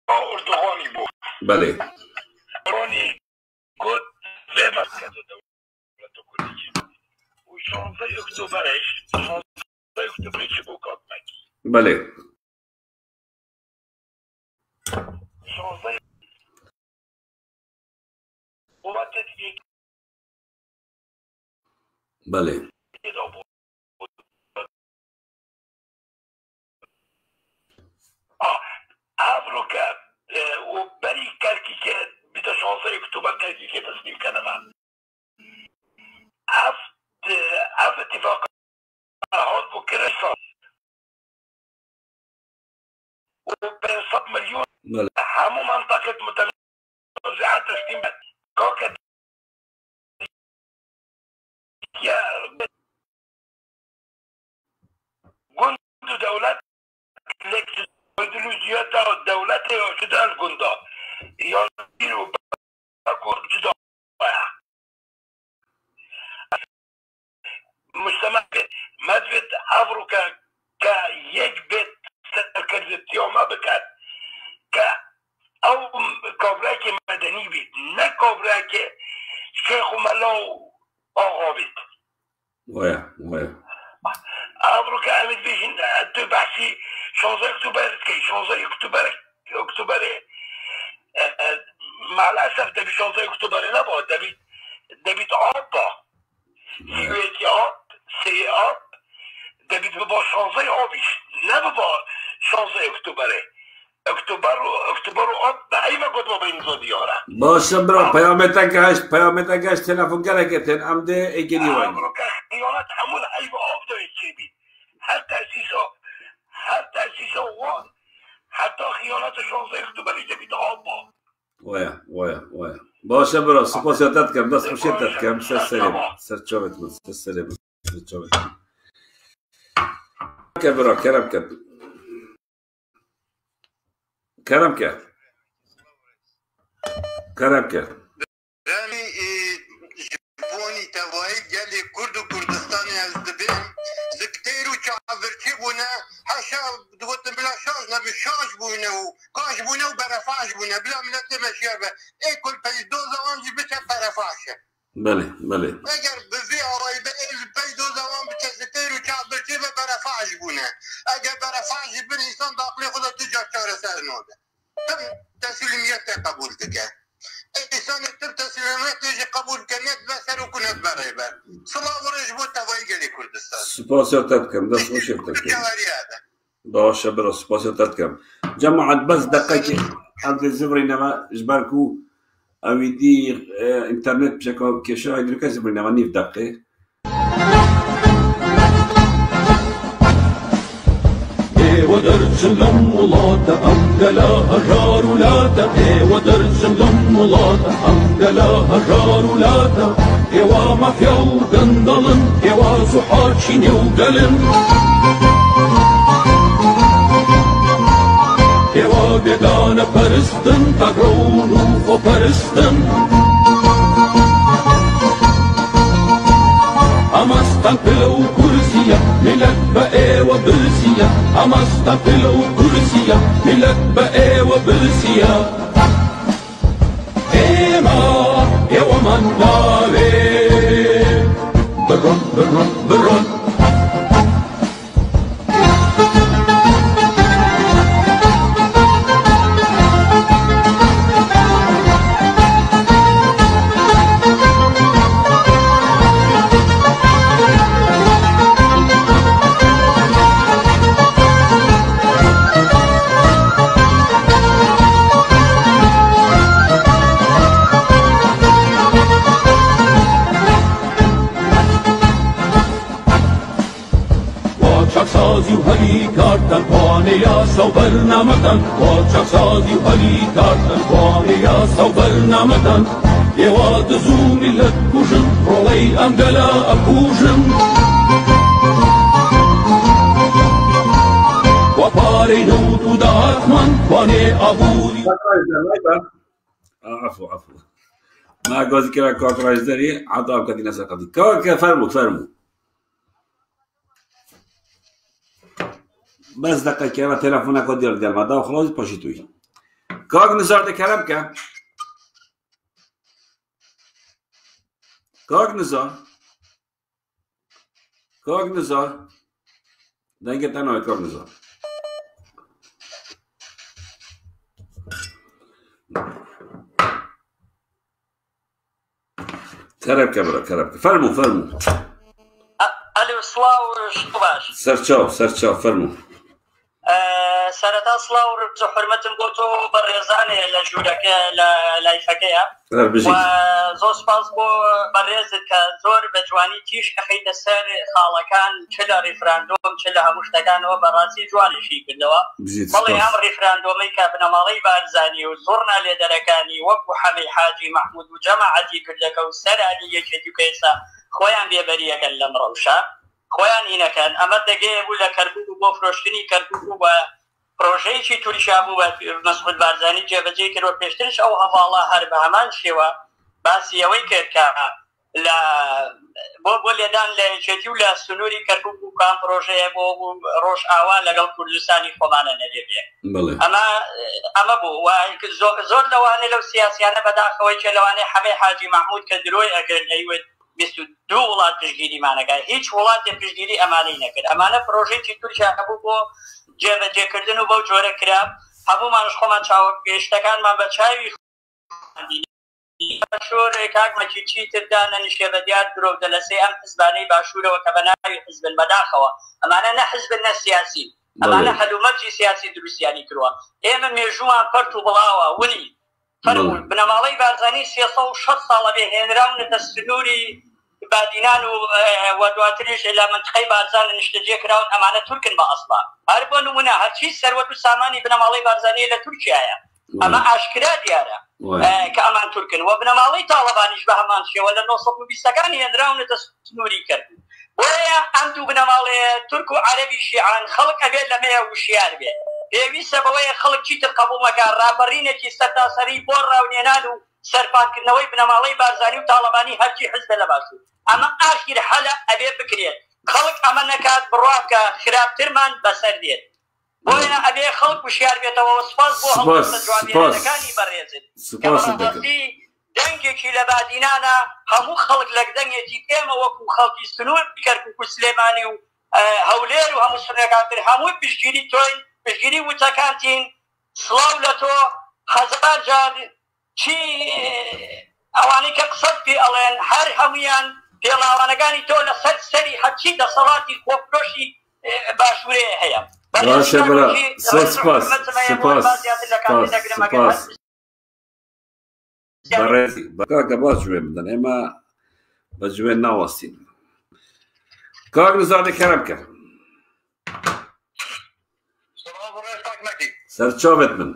أردوغاني بو بله روني قد لما كانت دولة كلية وشانزي اكتوبرش شانزي اكتوبرش بوكات مكي بله شانزي وقتت يك بله عبرك وبري كالكي بدا شانزي اكتوبر كالكي تصميم كندا عف اتفاق هون بوكريستا وبين 100 مليون بله حامو منطقة متنازعات تسليمات كوكا يا جند دولات لك ايديولوجياتها والدولات وشدها الجندا يصيروا باكو جدا مجتمع مدفت افريقيا كيجبت سكرتيو ما بكات او كوبراكي مدني بيت نا كوبراكي شيخ ملو اغوبيت ويا افريقيا عملت بيش تبحثي شانزي اكتوبر كي شانزي اكتوبر مع الاسف دبي شانزي اكتوبر نبغى دبي تعبى سيويتي اب سي اب دبي بابا شانزي ابيش نبغى شانزي اکتبر اب بعی ما قد ما بین زودیاره باشه برا پیامت گشت تلفن گرگتن امده ایگیری وای برو که خیانت همون حیب آب دارید چی بید هر تأسیس وان حتی خیانت 16 اکتبر ایده بید آب با ویا باشه برا سپاس یادت کم دست خوشیتت کم سر چاوت من سر سلیم سر چاوت که برا کرم کرد کرم کرد رمی جبونی توایی گلی کرد و کردستانی از دبیم زکتیر و چاورچی بونه حشا دوت بلا شاش نبی شاش بونه و کاش بونه و برفاش بونه بلا ملت مشیابه ای کل پی دو زوان جی بچه برفاشه بله اگر بزی آوائی به ایل پی دو زوان بچه زکتیر و چاورچی به برفاش بونه اگر برفاش بین انسان داخلی خدا تو جا چاره سر نوده تم تسلیمیت قبول دکه انسان تم تسلیمیت قبول کنید و سر و کند برای بر صلاح و رجبو توایی گلی کردستان سپاس یادت کم دست خوشیتت کم باشه برا سپاس یادت کم جماعت بس دقیقی حد زبری نما جبرکو اویدی انترنت بشکل کشا ایدرکا زبری نما نیف دقیق ودرجم لمولاتا أمدلا هجارولاتا ودرجم لمولاتا أمدلا هجارولاتا إوا مافيو قندلن إوا زحاچيني وقلن إوا بيگانه پرستن تقرونو و پرستن أمستن بلو كرسية ملك بقى وبرسية أمستن بلو كرسية ملك بقى وبرسية إيما يا ومن داري برن سازی و هلی کردن وانه یا سو برنامتن قاچاق سازی و هلی کردن وانه یا سو برنامتن یواد زو ملت کشن روی امگلا اکوشن و پاری نوت و دات من وانه ابودی عفو ما قصدي كده كاك راجدري عطاء كدي ناس قدي كاك فرمو بس دقيقة كده تلفونك ودي رجال ما ده وخلاص باشيتوي كاك نزار ده كلام كا كاك نزار ده انك تنوي كاك نزار كرب فرمو الو سلاو شباش سرچاو فرمو سرتا سلاو ربز حرمتم بوتو بريزاني لجودك لايفكيا وزو سباس بو بريزت كزور بجواني تيش كخيد السر خالكان كلا ريفراندوم كلا همشتكان وبراسي جواني شي كلوا والله هم ريفراندومي كابن مالي بارزاني وزورنا لدركاني وكو حمي حاجي محمود وجماعتي كلك والسر علي يجدو كيسا خويان بيبريا كلم روشا خویان اینه کن اما دیگه ولی کربوب و فروشتنی کربوب و پروژه‌ای چی توی شابو و مسعود بارزانی جبهه که رو پیشترش او حوالا هر به همان شوا بس یوی کرد که لا بولیدان لجدیو لا سنوری کربوب و کام پروژه بو روش آوان لگل کردستانی خوانه ندیه اما بو و زور لوانه لو سیاسیانه بداخوی که لوانه همه حاجی محمود کدروی اگر نیود 22 ولات پشتگیری مانەکە هیچ وڵاتی پشتگیری ئەمانەی نەکرد ئەمانە پرۆژەیەکی تووشیان هەبوو بۆ جێبەجێکردن و بەو جۆرە کرا هەموومانش خۆمان چاوە گەیشتەکانمان بە چاوی باشوور کاک مەجیدچی تردانە نیشێبە دیار درۆدە لە سێ ئەم حزبانەی باشوورەوە کە بە ناوی حزبن بەداخەوە ئەمانە نە حزبن نە سیاسی ئەمانە هەلومەرجی سیاسی دروستیانی کردووە ئێمە مێژووان پەرت و بڵاوە ونی فەرموون بنەماڵەی بارزانی 360 ساڵە بێ هێنراونەتە سنووری بادینان و دواتریش لە منطقەی بارزان نیشتەجێ کراون ئەمانە تورکن بە ئەسڵا هەر بۆ نمونە هەرچی سەروەت و سامانی بنەماڵەی بارزانیە لە تورکیایە ئەمە ئاشکرا دیارە کە ئەمان تورکن و بنەماڵەی تاڵەبانیش بە هەمان شێوە لە 1920ەکانی هێنراونەتە سنووری کرد بۆیە ئەم دوو بنەماڵەیە تورک و عەرەبی شیعان خەڵک ئەبێت لەمەیە وشیار بێت پێویستە بەوەیە خەڵک چیتر قبوڵ مەکات ڕابەڕینێکی سەرتاسەری بۆ ڕاونێنان و سەرپانکردنەوەی بنەماڵەی بارزانی و تاڵەبانی هەرچی حزبە لە باشوور ئەمە ئاخیر حەلە ئەبێ بکرێت خەڵک ئەمە نەکات بڕواکە خراپترمان بەسەر دێت بۆیە ئەبێ خەڵک وشیار بێتەوە سپاس بۆ هەڵوەستە جوابێنەکانی بەڕێزت کەڕەدەستی دەنگێکی لە بادینانە هەموو خەڵک لە دەنگێکی ئێمە وەکو خەڵکی سنوور کەرکووک و سلێمانی و هەولێر و هەموو سنوورەکانتر هەمووی پشتگیری تۆی پشتگیری وتەکانتین سڵاو لە تۆ هەزار جار چی ئەوانەی کە قسەت پێ ئەڵێن هەر هەمویان پێڵاوانەکانی تۆ لەسەر سەری هەرچی دەسەڵاتی خۆفرۆشی باشوورەیە هەیە باشە برا سپاس بەڕێزی بەکاکە باش گوێ بدەن ئێمە بە گوێ ناوەستین کاک نزادە کەرەم کرد سەرچاوێت من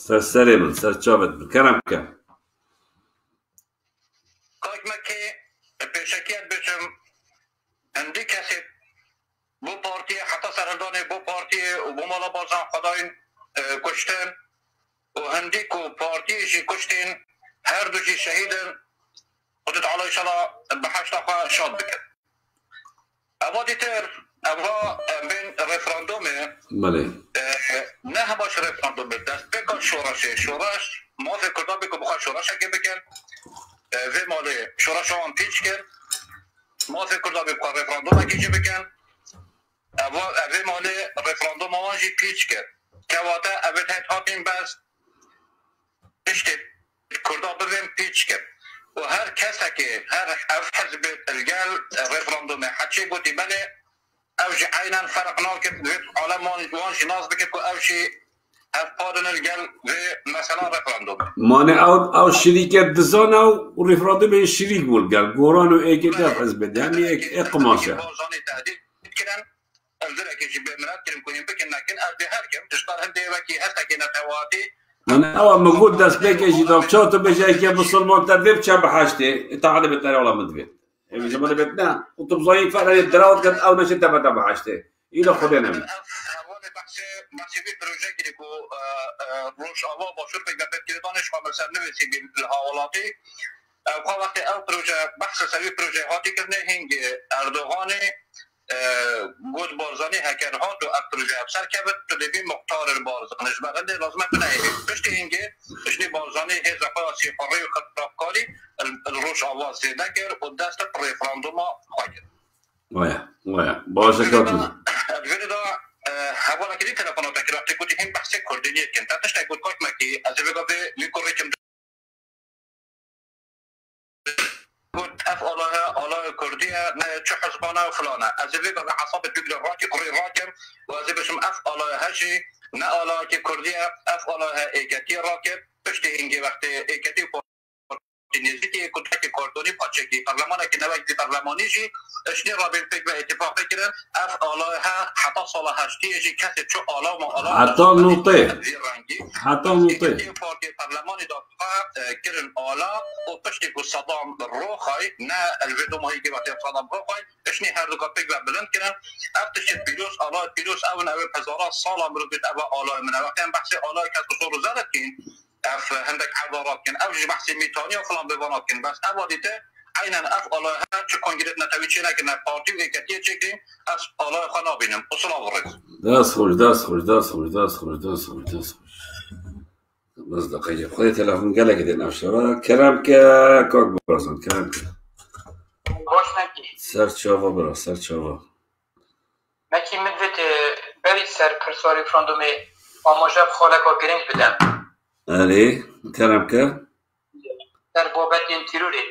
سەرسەرێ من سەرچاوێت من کەرەم کە کاک مەکێ پێشەکیت بچم هەندی کەسێک بۆ پارتیە حتا سەرهەڵدانێ بۆ پارتیە و بۆ ماڵە بازان خداین کوشتن و هەندێک و پارتیەشی کوشتین هەردووشی شەهیدن خودت تعالی ئینشاءالله بە حەشتا خوا شاد بکەن ئەوا دیتر ئەوا بین ڕێفراندۆمێ نه هەباش ڕێفراندۆمێ دەست پێکان شۆڕەشێ شۆڕەش مافێ کوردا بکە بخوا شۆڕەشەکێ بکەن vê malê şoreşa wan pîç kir mafê Kurda bê bixwe referandûmekê jî bikin vê malê referandûma wan jî pîç kir kewate ev ê hêt hatîn bes piştê Kurda bivên pîç kir û her kesekê her ev hezbê gel referandûmê heçê gotî belê ew jî eynen ferq nakir divê alem wan jî nas bikir ku ew jî اف پارنر گل و مثلا رفراندوم مانه او شریکت دزان او رفراندوم شریک بول گل گوران و ایکی دف حزب یعنی یک اقماشه بازانی تهدید کردن الزر که جیب منات کریم کنیم بکن نکن از به هر کم تشتار هنده وکی هستا که نتواتی من او مقود دست بکشی داف چا تو بجای که مسلمان تردیب چه بحشته تعالی بتنی ولا مدوید امی جمعه بید نه و تبزایی فعلا دراود کن او نشد تبتا بحشته اینا خودی نمی بحثی بی پروژه گیری که روش آوا باشور فکر بید که دانش کامل سر نویسی بی الحوالاتی خواه وقتی او پروژه بحث سوی پروژه هاتی کرنه هنگ اردوغان گود بارزانی هکرها تو اف پروژه افسر کبت تو دیبی مختار بارزانش بغنده لازمت نهیدی پشتی هنگی پشتی بارزانی هیز اقای سی حره و خطرافکاری روش آوا زیده کرد و دست ریفراندوم خواه کرد وایا باشه کاتون الفيديو ده حاول كده تلفونات كده تقول هم بحث كوردينيت كنت تشتغل كويس مكي ازبغا في ليكوريكم قلت افعلها على كرديه ما تشحسبنا فلانه ازبغا عصب تقدر راكي قري راكم وازبشم افعلها هشي نالا كي كرديه افعلها ايكتي راكب بشتي هنجي وقت ايكتي نزدیکی کودک کارتونی پاچکی پارلمان که نوک پارلمانی جی اشنی رابطه فکر و اتفاق کردن اف آلاها حتی سال هشتی جی کسی چو آلا ما آلا حتی نوطه حتی نوطه پارتی پارلمانی دادخواه کرن آلا و پشتی که صدام رو خواهی نه الویدو ماهی که وقتی صدام رو خواهی اشنی هر دو فکر و بلند کردن افتش پیروز آلا پیروز اون اوه پزارا سال امرو بید اوه آلا من وقتی هم بحث آلا که از بسور زدد کن اف هندك عبارات كن اوج بحث ميتاني وفلان بيبانات كن بس اواديته عينا اف الله هاتش كونجريت نتويتشينا كنا بارتي وكتيه تشكين اس الله خنا بينم اصلا ورز داس خوش بس دقيقة خذي تلفون قال لك دين ابشرا كلام كوك برازن كلام باش نكي سر تشوفا برا سر تشوفا مكي مدت بري سر كرسوري فراندومي اماجاب خالك و گرنگ بدم آره کلام که در بابت این تیروری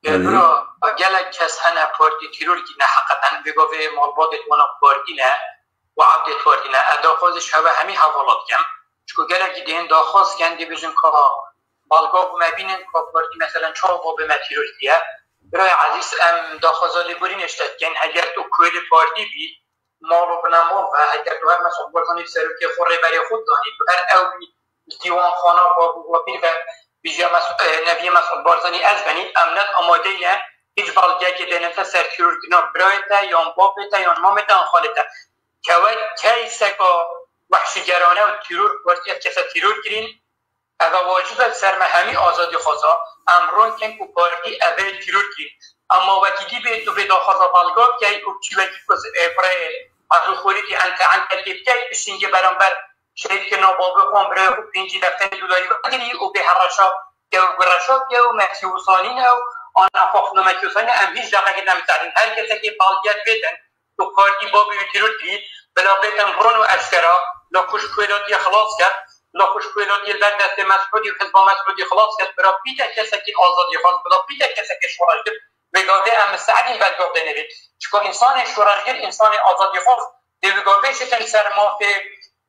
برا اگر کس هنه پارتی تیروری که نه حقیقتا بگاوه مالبات اتوانا پارتی نه و عبد پارتی نه اداخوازش هوا همی حوالات کم چکو گلک دین داخواست کنده بجن که بالگاه مبینن که پارتی مثلا چهار باب ما تیروری دیه برای عزیز ام داخوازا لیبورین اشتد کن اگر تو کویل پارتی بی مالو بنامال و اگر تو هم مثلا بردانی سروکی خوره برای خود دانی تو هر او بی دیوان خانه و پیر و بیجا نبی مسعود بارزانی از بنید امنت آماده نه هیچ بالگه که دینتا سر تیرور کنا برایتا یا بابتا یا مامتا خالتا که کی سکا وحشیگرانه و تیرور پارتی کسا تیرور کرین اگه واجب سرمه همی آزادی خوزا امرون کن که پارتی اول تیرور کرین اما وکیدی به تو به داخوزا بالگاه که چی وکی کس برای ازو خوری که انت لیبتای بشینگه برانبر شاید که نابابه خون برای خوب 5 دفتر دلاری بگیری و به هرشا که و برشا که و مکسیوسانی نه و آن افاق نمکیوسانی هم هیچ دقیقه که نمیترین هر کسی که بالگیت بیتن تو پارتی بابی ویتیرو دید بلا بیتن برون و اشکرا لاکوش کویلاتی خلاص کرد لاکوش کویلاتی در دست مسعودی و حزب مسعودی خلاص کرد برا بیت کسی که آزادی خواست بلا بیت کسی که شورش کرد بگاده ام سعدی بدگاه بنوید چون انسان شورشگر انسان آزادی خواست دیوگاده شتن سر مافی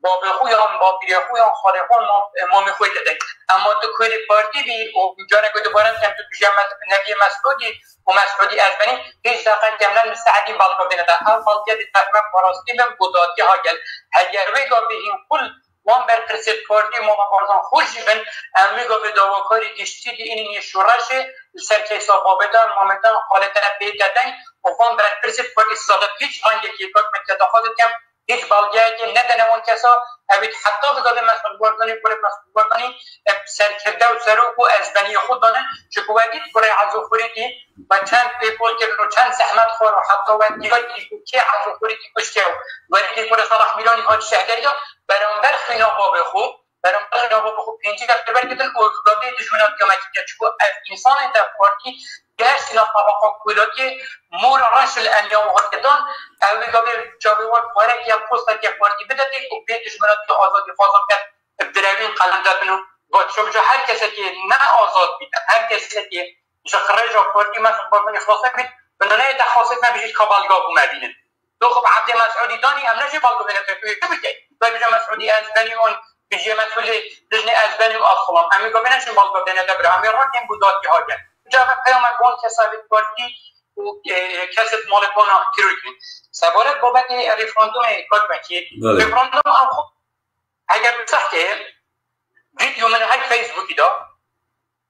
با بخویان با پیرخویان خارقان ما میخوید دادن اما تو کوری پارتی بی و جانه که دوباره کم تو پیش نبی مسعودی و مسعودی از بنی هیچ دقیقا کملا مستعدی بالگاه بینده هم بالگاه تفمه پاراستی بم گدادی ها گل اگر ویگا به این کل وان بر پرسید پارتی ما بارزان خوشی بن ام ویگا به دواکاری گشتی دی این شورش سرکیسا بابدان مامدان خالتنا بیدادن و وان بر پرسید پارتی صادق هیچ آنگه که کات متداخل کم هیچ بالگیه که ندنه اون کسا اوید حتی بگاده مسئول بردانی پول مسئول بردانی سرکرده و سروک و از بنی خود دانن چکو وگید برای عزو خوریدی و چند پیپول کرد و چند زحمت خور و حتی وگید که عزو خوریدی کشته و وگید برای صلاح میلانی ها شهدری برانبر خینا باب خوب برانبر خینا باب خوب 5 دفته برگردن اوزگاده دشمنات کمکی کرد چکو از انسان در پارتی در سینا طبقا کولاتی مور رش الانیا و غردان اوی گاوی جاویوان پاره که پوستا که پارتی بداده و به دشمنات که آزادی فازم کرد ابدراوین قلنداتنو و شبجا هر کسی که نه آزاد بیدن هر کسی که خرج پارتی مثل بازن اخلاصه بید بنانه تخواصت نبیشید که بالگاه مبینن تو خب عبد مسعودی دانی هم نجی بالگاه بینه توی که بگه باید بجا مسعودی از دنی اون بيجي مسؤول لجنة أزباني وأصلهم أمي قبنا شو بالضبط أنا دبر أمي راكين بودات بهاجن جاب قيام قون كسبت بارتي وكسب مالكونا ترويكين سبارت بابت ريفراندوم كات مكي ريفراندوم أخو اگر بصحته فيديو من هاي فيسبوك دا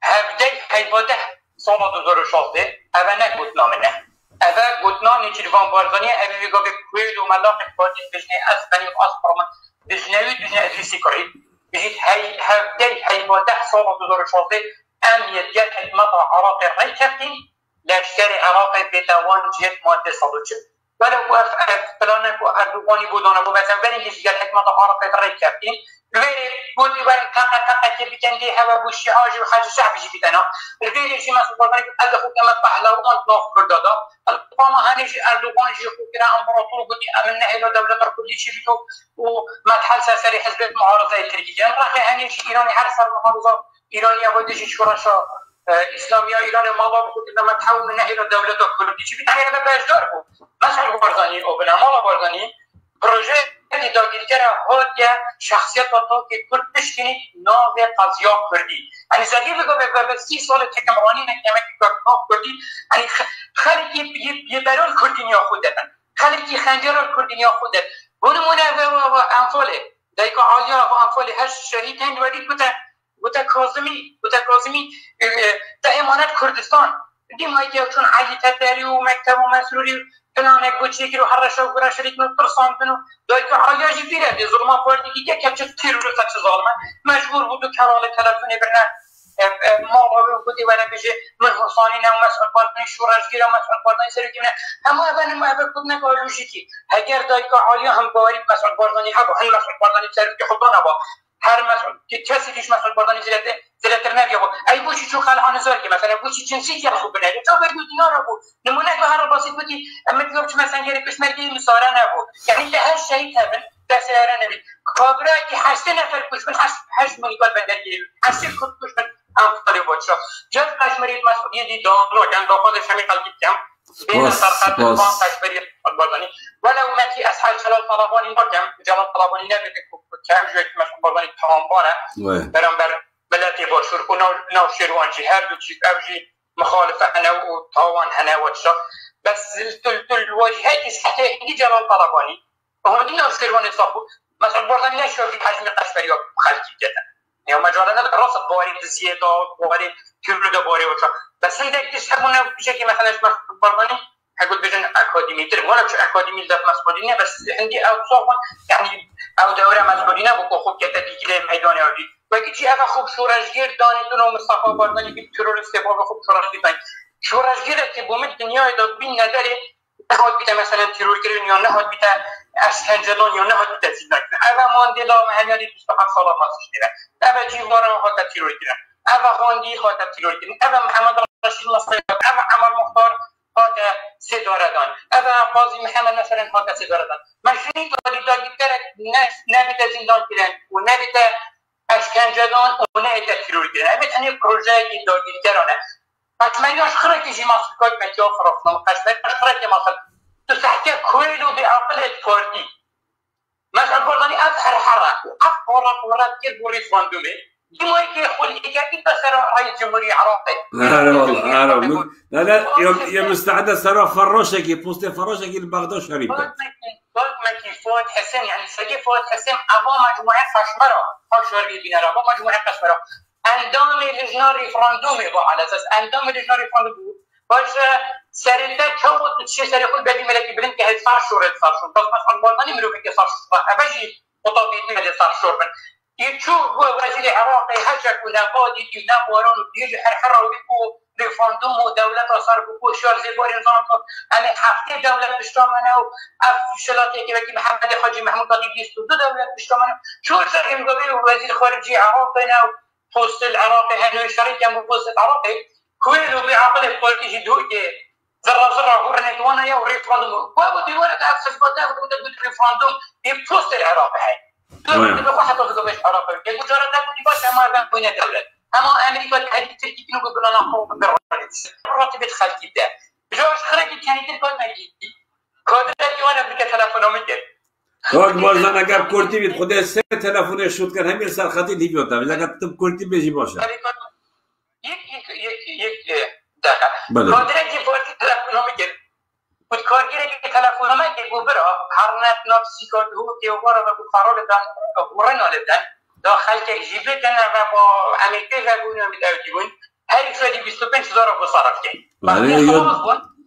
هفدي هيباده سال 2016 أبا نقولنا منه أبا قلنا نيجيروان بارزانية أبي بيجوا بكويل وملاك بارتي بجنة أسباني وأسبرمان بجنوي دنيا أجلسي كوري بجيت هاي هفدي هيباده سال 2016 أم يدير حكمة عراقي ريكابين لشكري عراقي بتوان جهة مادة صدوشة ولو أفلانك وأردوغاني بودانا بوبتن بري يشجر حكمة عراقي ريكابين الفيري قلت لي بارك كاكا بكندي هوا بوشي حاجي وحاجة شعبي جبتنا الفيري شي مسؤول بارك أدخل كما بحلوان ناف كردادا القامة هنيجي أردوغان جي خوكرا أمبراطور قلت أمنا إلى دولة كردي شبيتو وما تحل سري حزب المعارضة التركية راح هنيجي إيراني حرصر المعارضة إيراني أودي شورشا إسلامية إيراني مالا بقول لما تحول من إلى دولة كردي شبيت أنا هذا باجدار بو مسألة بارزاني أو بنا مالا بارزاني بروجه داگیر کرده هات شخصیت تو که کرد بشکنید ناو قضیه کردی. یعنی زدی بگو به 30 سال تکمرانی نکمه که کرد کردی. یعنی خالی یه برال کردی نیا خود دادن. خالی که خنجر کردی نیا خود داد. ونمونه و انفاله. دایک عالیا و انفاله هر شهید هند ودی بوده کاظمی تا امانت کردستان. دیمایی که چون علی تدری و مکتب و مسروری فلان یک بچه که رو هر رشته و شریک نترسان کنه دایی که عالیاجی بیره دی ظلمان پاردی که کچه تیروریست چه ظالمه مجبور بود و کنال تلفنی برنه ما رو بودی ولی بشه من حسانی نه مسئول باردنی شورشگیر مسئول باردنی سری کنه اما اول ما اول بود نگاه لوژیکی اگر دایی که عالیا هم باوری مسئول باردنی هوا هم مسئول باردنی سری که خدا نبا هر مسئول که کسی دیش مسئول باردنی زیرتر نبیه بود ای بوشی چون خلعان هزار که مثلا بوشی جنسی که خوب بنده تو بگو دینا رو بود نمونه که هر بسیط بودی اما دیگه چه مثلا گری پشمرگی مساره نبود یعنی که هر شهید هبن دسته نبید کابرا که 8 نفر پشمن 8 مونیکال بندر گیری 8 خود پشمن انفالی بود شد جد کشمری مسئولیتی دانلو کن با خودش همین قلبی کم بین سرخط بان کشمری باردانی ولو مکی اصحاب جلال طلبانی بکم جلال طلبانی نبید که هم جوی که مسئول باردانی تمام باره برام بر بلاتي باشور ونو شيروان جهاد وتشيك أوجي مخالفة أنا وطوان هنا وتشا بس الواجهات حتى هي جلال طلباني وهم دينا شيروان يصابوا مثلا بردن لا شو في حجم قشفريات خلقي جدا يعني مجالنا دراسة بواري الزيادة بواري كبر بواري وتشا بس هيدا يسحبونا بشكل مثلا بردني هقول بيجن أكاديمي ترى ولا مش أكاديمي ذات مسؤولية بس عندي أو صوبا يعني أو دورة مسؤولية بكو خوب كتدي كلام ميداني أودي وقتی اگه خوب شورشگیر دانیدون و مصطفی باردانی که تروریست با خوب شورشگیر دانید شورشگیر که بومید دنیای داد بین نداره نهاد بیته مثلا ترور کردن یا نهاد بیته اشکنجه‌دان یا نهاد بیته زندان کردن اگه ماندلا مهنیاری 27 سال ماسش دیره اگه جیوارا خاطر ترور کردن اگه غاندی خاطر ترور کردن اگه محمد رشید نصری اگه عمر مختار خاطر سداره دان اگه قاضی محمد مثلا خاطر سداره دان مشروعی دادگیر کرد نبیته زندان کردن و نبیته اشکنجه‌دان اونه ترور کردن مثلا یک پروژه دادگیرانه قشمریاش خرج جي ماسكوت متيو خرفنا قشمرياش خرج ماسك تحكي كويلو بعقل الفوردي مثلا برداني أظهر حرة أفضل قرارات كيف ريفراندومي ديما يقول إيجابي بس رئيس جمهورية عراقي لا والله لا يا مستعدة سرا فروشكي بوست فروشكي البغداد شريفة قلت مكي فؤاد حسين يعني سجى فؤاد حسين أبو مجموعة قشمرة قشمري بيننا أبو مجموعة قشمرة اندام لجنه ريفراندومي با على اساس اندام لجنه ريفراندوم باش سرنده تو چه سری خود بدی ملکی برین که هزار شور بس مثلا باردانی ملو که صار ابجی مطابقتی مل صار شور بن يشوف هو وزير العراقي هجك ونقادي نقورون يجي حرحره ويكو ريفراندوم ودولة صار بكو شور زي بوري نظام أنا حفتي دولة بشتامنا وأفشلاتي كي محمد حاجي محمود قاضي بيستو دولة بشتامنا شو صار يمقبل وزير خارجية عراقنا بوست العراقي هنوي شريك يم بوست العراقي كويلو بعقله بوليتيجي دوكي ذره ورنت وانا يا ريفراندوم وابو ديوانه تاع سباتا وبدا ريفراندوم بوست العراقي هاي تو واحد تو باش عراقي يقول جرى ده بدي باش ما بين بين الدولات اما امريكا هذه تركي كانوا يقولوا لنا حقوق راتب خلقي ده جوش خرجي كانت الكود ما يجي كود ديوانه بك تلفونومتر وقت بارزان اگر کرتی بید خود سه تلفن شد کرد همین سرخطی دیویوتا ولی اگر تم کرتی بیجی باشه یک دقیقه کادره که بارتی تلفن ها میگه بود کارگیره که تلفن ها میگه گو برا هرنت ناب سیکار دو که وارا و گو فرار بدن ورن آلدن داخل که جیبه کنه و با امریکه و گونی هم میدهدیون هر سادی 25,000 رو بصرف کرد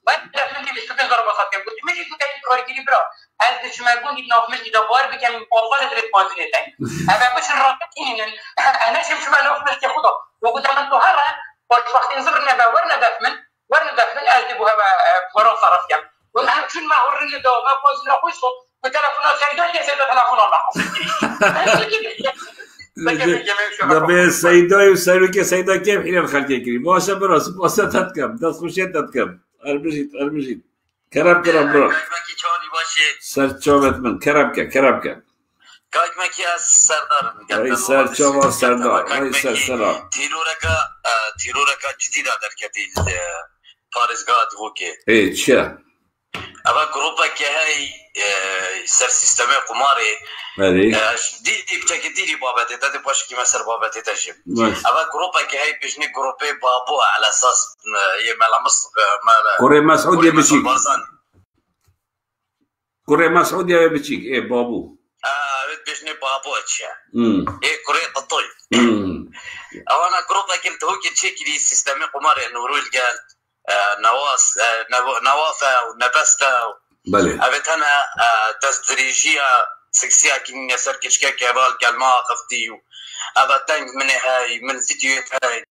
باید تلفن که 25,000 رو بصرف کرد بود میگه که کارگیری برا از شما گوندی نافمش که دابار بکن آواز درست پانزینه تایی اما بشن راقت اینن انا شما نافمش که خدا وقت من تو هره باش وقت انظرنا ورنا دفن از دیبوها ورا صرف کم و همچون ما ورنا دا ما بازی نخویستو و تلفن سیدا که سیدا تلفن الله دبی سیدای و سیرو که سیدا کم حیل خلقی کری باشه براس باسه تدکم دست خوشیت تدکم ارمجید کرم برا سرچاوت من کرم که کاج مکی از سردار ای سرچاو سردار ای سرسلام تیرورکا جدید در کدیل پارزگاه دوکه ای چه اما گروپا که های سر سیستم قماری دیدی بچه دیدی بابته داده باشه که من سر بابته تشیم اما گروپا که های بجنی گروپی بابو على اساس یه ملامس کره مسعود یه بچیک کره مسعود یه بچیک ای بابو بجني بابو اتشا ايه كوري قطوي انا جروبا كنت هو كتشكلي سيستمي قمار انه رويل قال نوافا ونبستا بله ابيت انا تدريجيه سكسيا كن يسر كشكا كبال قال ما قفتي ابتنج من هاي من فيديو هاي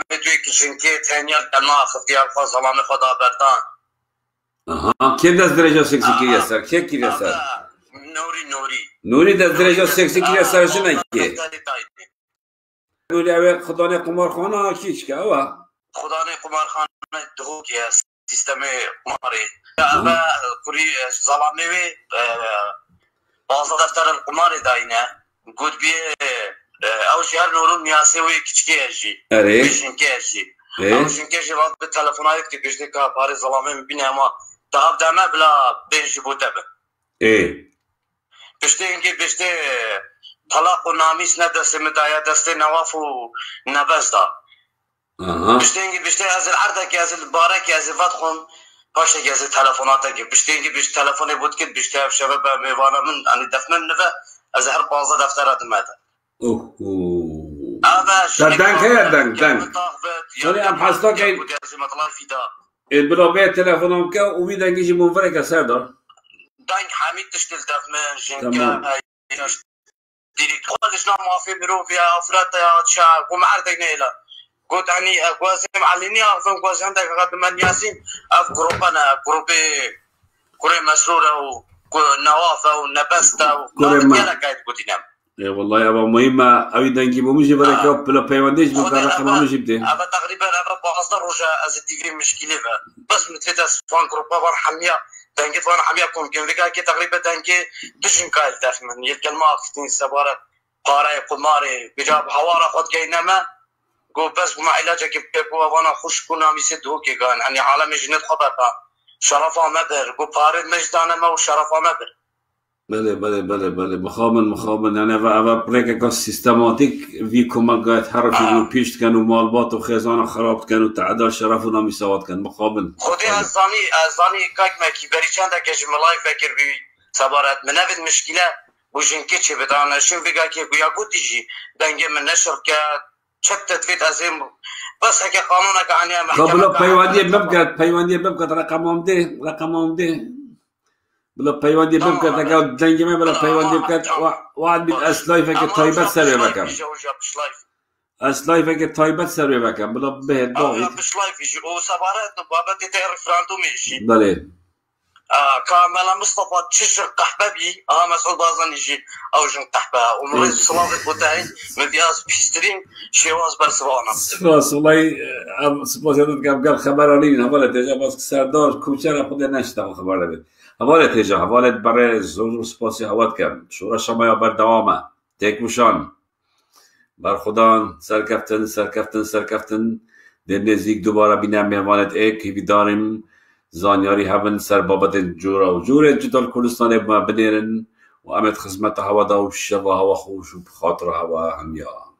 فيديو كشنكي ثانيه قال ما قفتي الفاظ سلام خدا بردان كيف درجه سكسي يسر كيف يسر نوری در درجه سکسی که سرش نگیه نوری اوه خدانه قمارخانه کیچ که اوه خدانه قمارخانه دو که سیستم قماری اوه کلی ظلامه وی بازا دفتر قماری داینه گود بیه او شهر نورون نیاسه وی کچکی اجی بیشنکی اجی او شنکی اجی راد به تلفونایی که بیشتی که پاری ظلامه میبینه اما دهب دمه بلا بینجی بوده به بشته طلاق و نامیس ندسته مدایا دسته نواف و نبزده بشته از العرضه که از الباره که از فتخون باشه که از تلفوناته که بشته تلفونی بود که بشته شباب میوانه من انی دفنن نفه از هر بازه دفتر ادمده دنگ سالی هم حستا که بلا بیت تلفونم که اوی دنگیشی منفره که سر دار دنگ حمید تشتل دفمن جنكا ديري تخلص نوع موافي مروفي افراد شعب ومعرض نيلا قلت اني اقواسم عليني اعظم قواسم عندك غد من ياسين اف جروبنا جروبي كوري مسرورة ونوافة ونبستا وكوري قاعد قلت نعم اي والله ابا مهمة اوي دنجي بومشي بريك بلا بيوانديش بكره رقم مش بدي ابا تقريبا ابا بقصد رجع از التي في مشكلة بس متفتس فان جروبا برحمية دنگی فان حمیا کن که ویگا که تقریبا دنگی دشن کال داخل من یک کلمه افتین سباره قاره قماره بجاب حواره خود که نما گو بس ما علاجه که بگو وانا خوش کنم میسدو که گان یعنی عالم جنت خطا شرفا مبر گو پارد مجدانه ما و شرفا مبر بله مخابن یعنی و برای که سیستماتیک وی کمک حرفی رو پیشت کن و مالبات و خزانه خراب کن و تعداد شرف و نامی سواد کن مخابن خودی از زانی کاک مکی بری چند کش ملای فکر بی سبارت منفذ مشکله بوشن که چه بدانه شون بگه که گویا گوتیجی دنگه من نشر که چت تفید از این بس هک قانونه که عنی محکمه پیوندی ببکت رقمم ده بلا پیوندی بکرد اگر دنگی من بلا پیوندی بکرد واحد بید اسلایفه که تایبت سروی بکم اسلایفه که تایبت سروی بکم بلا به داغی بشلایفی او سبارت بابتی تیر رفراندومیشی بله كاملا مصطفى تشجر قحبه بي مسعود بازن يجي او جن قحبه ومريض صلاه بوتاين مبياز بيسترين شواز برسوانا سپاس والله سپاس یادت قال خبر علينا حوالت اجا باز سردار کوچه خود نشتم خبر بده حوالت اجا حوالت برای زور سپاسی حوالت کم شورا شما یا بر دوامه تکوشان بر خدان سرکفتن در نزدیک دوباره بینم مهمانت ایک داریم زانیاری هبن سر بابت جورا و جور جدال کردستان بنیرن وأمد خزمتها هوا دا وشبها وخوش وبخاطرها وهميا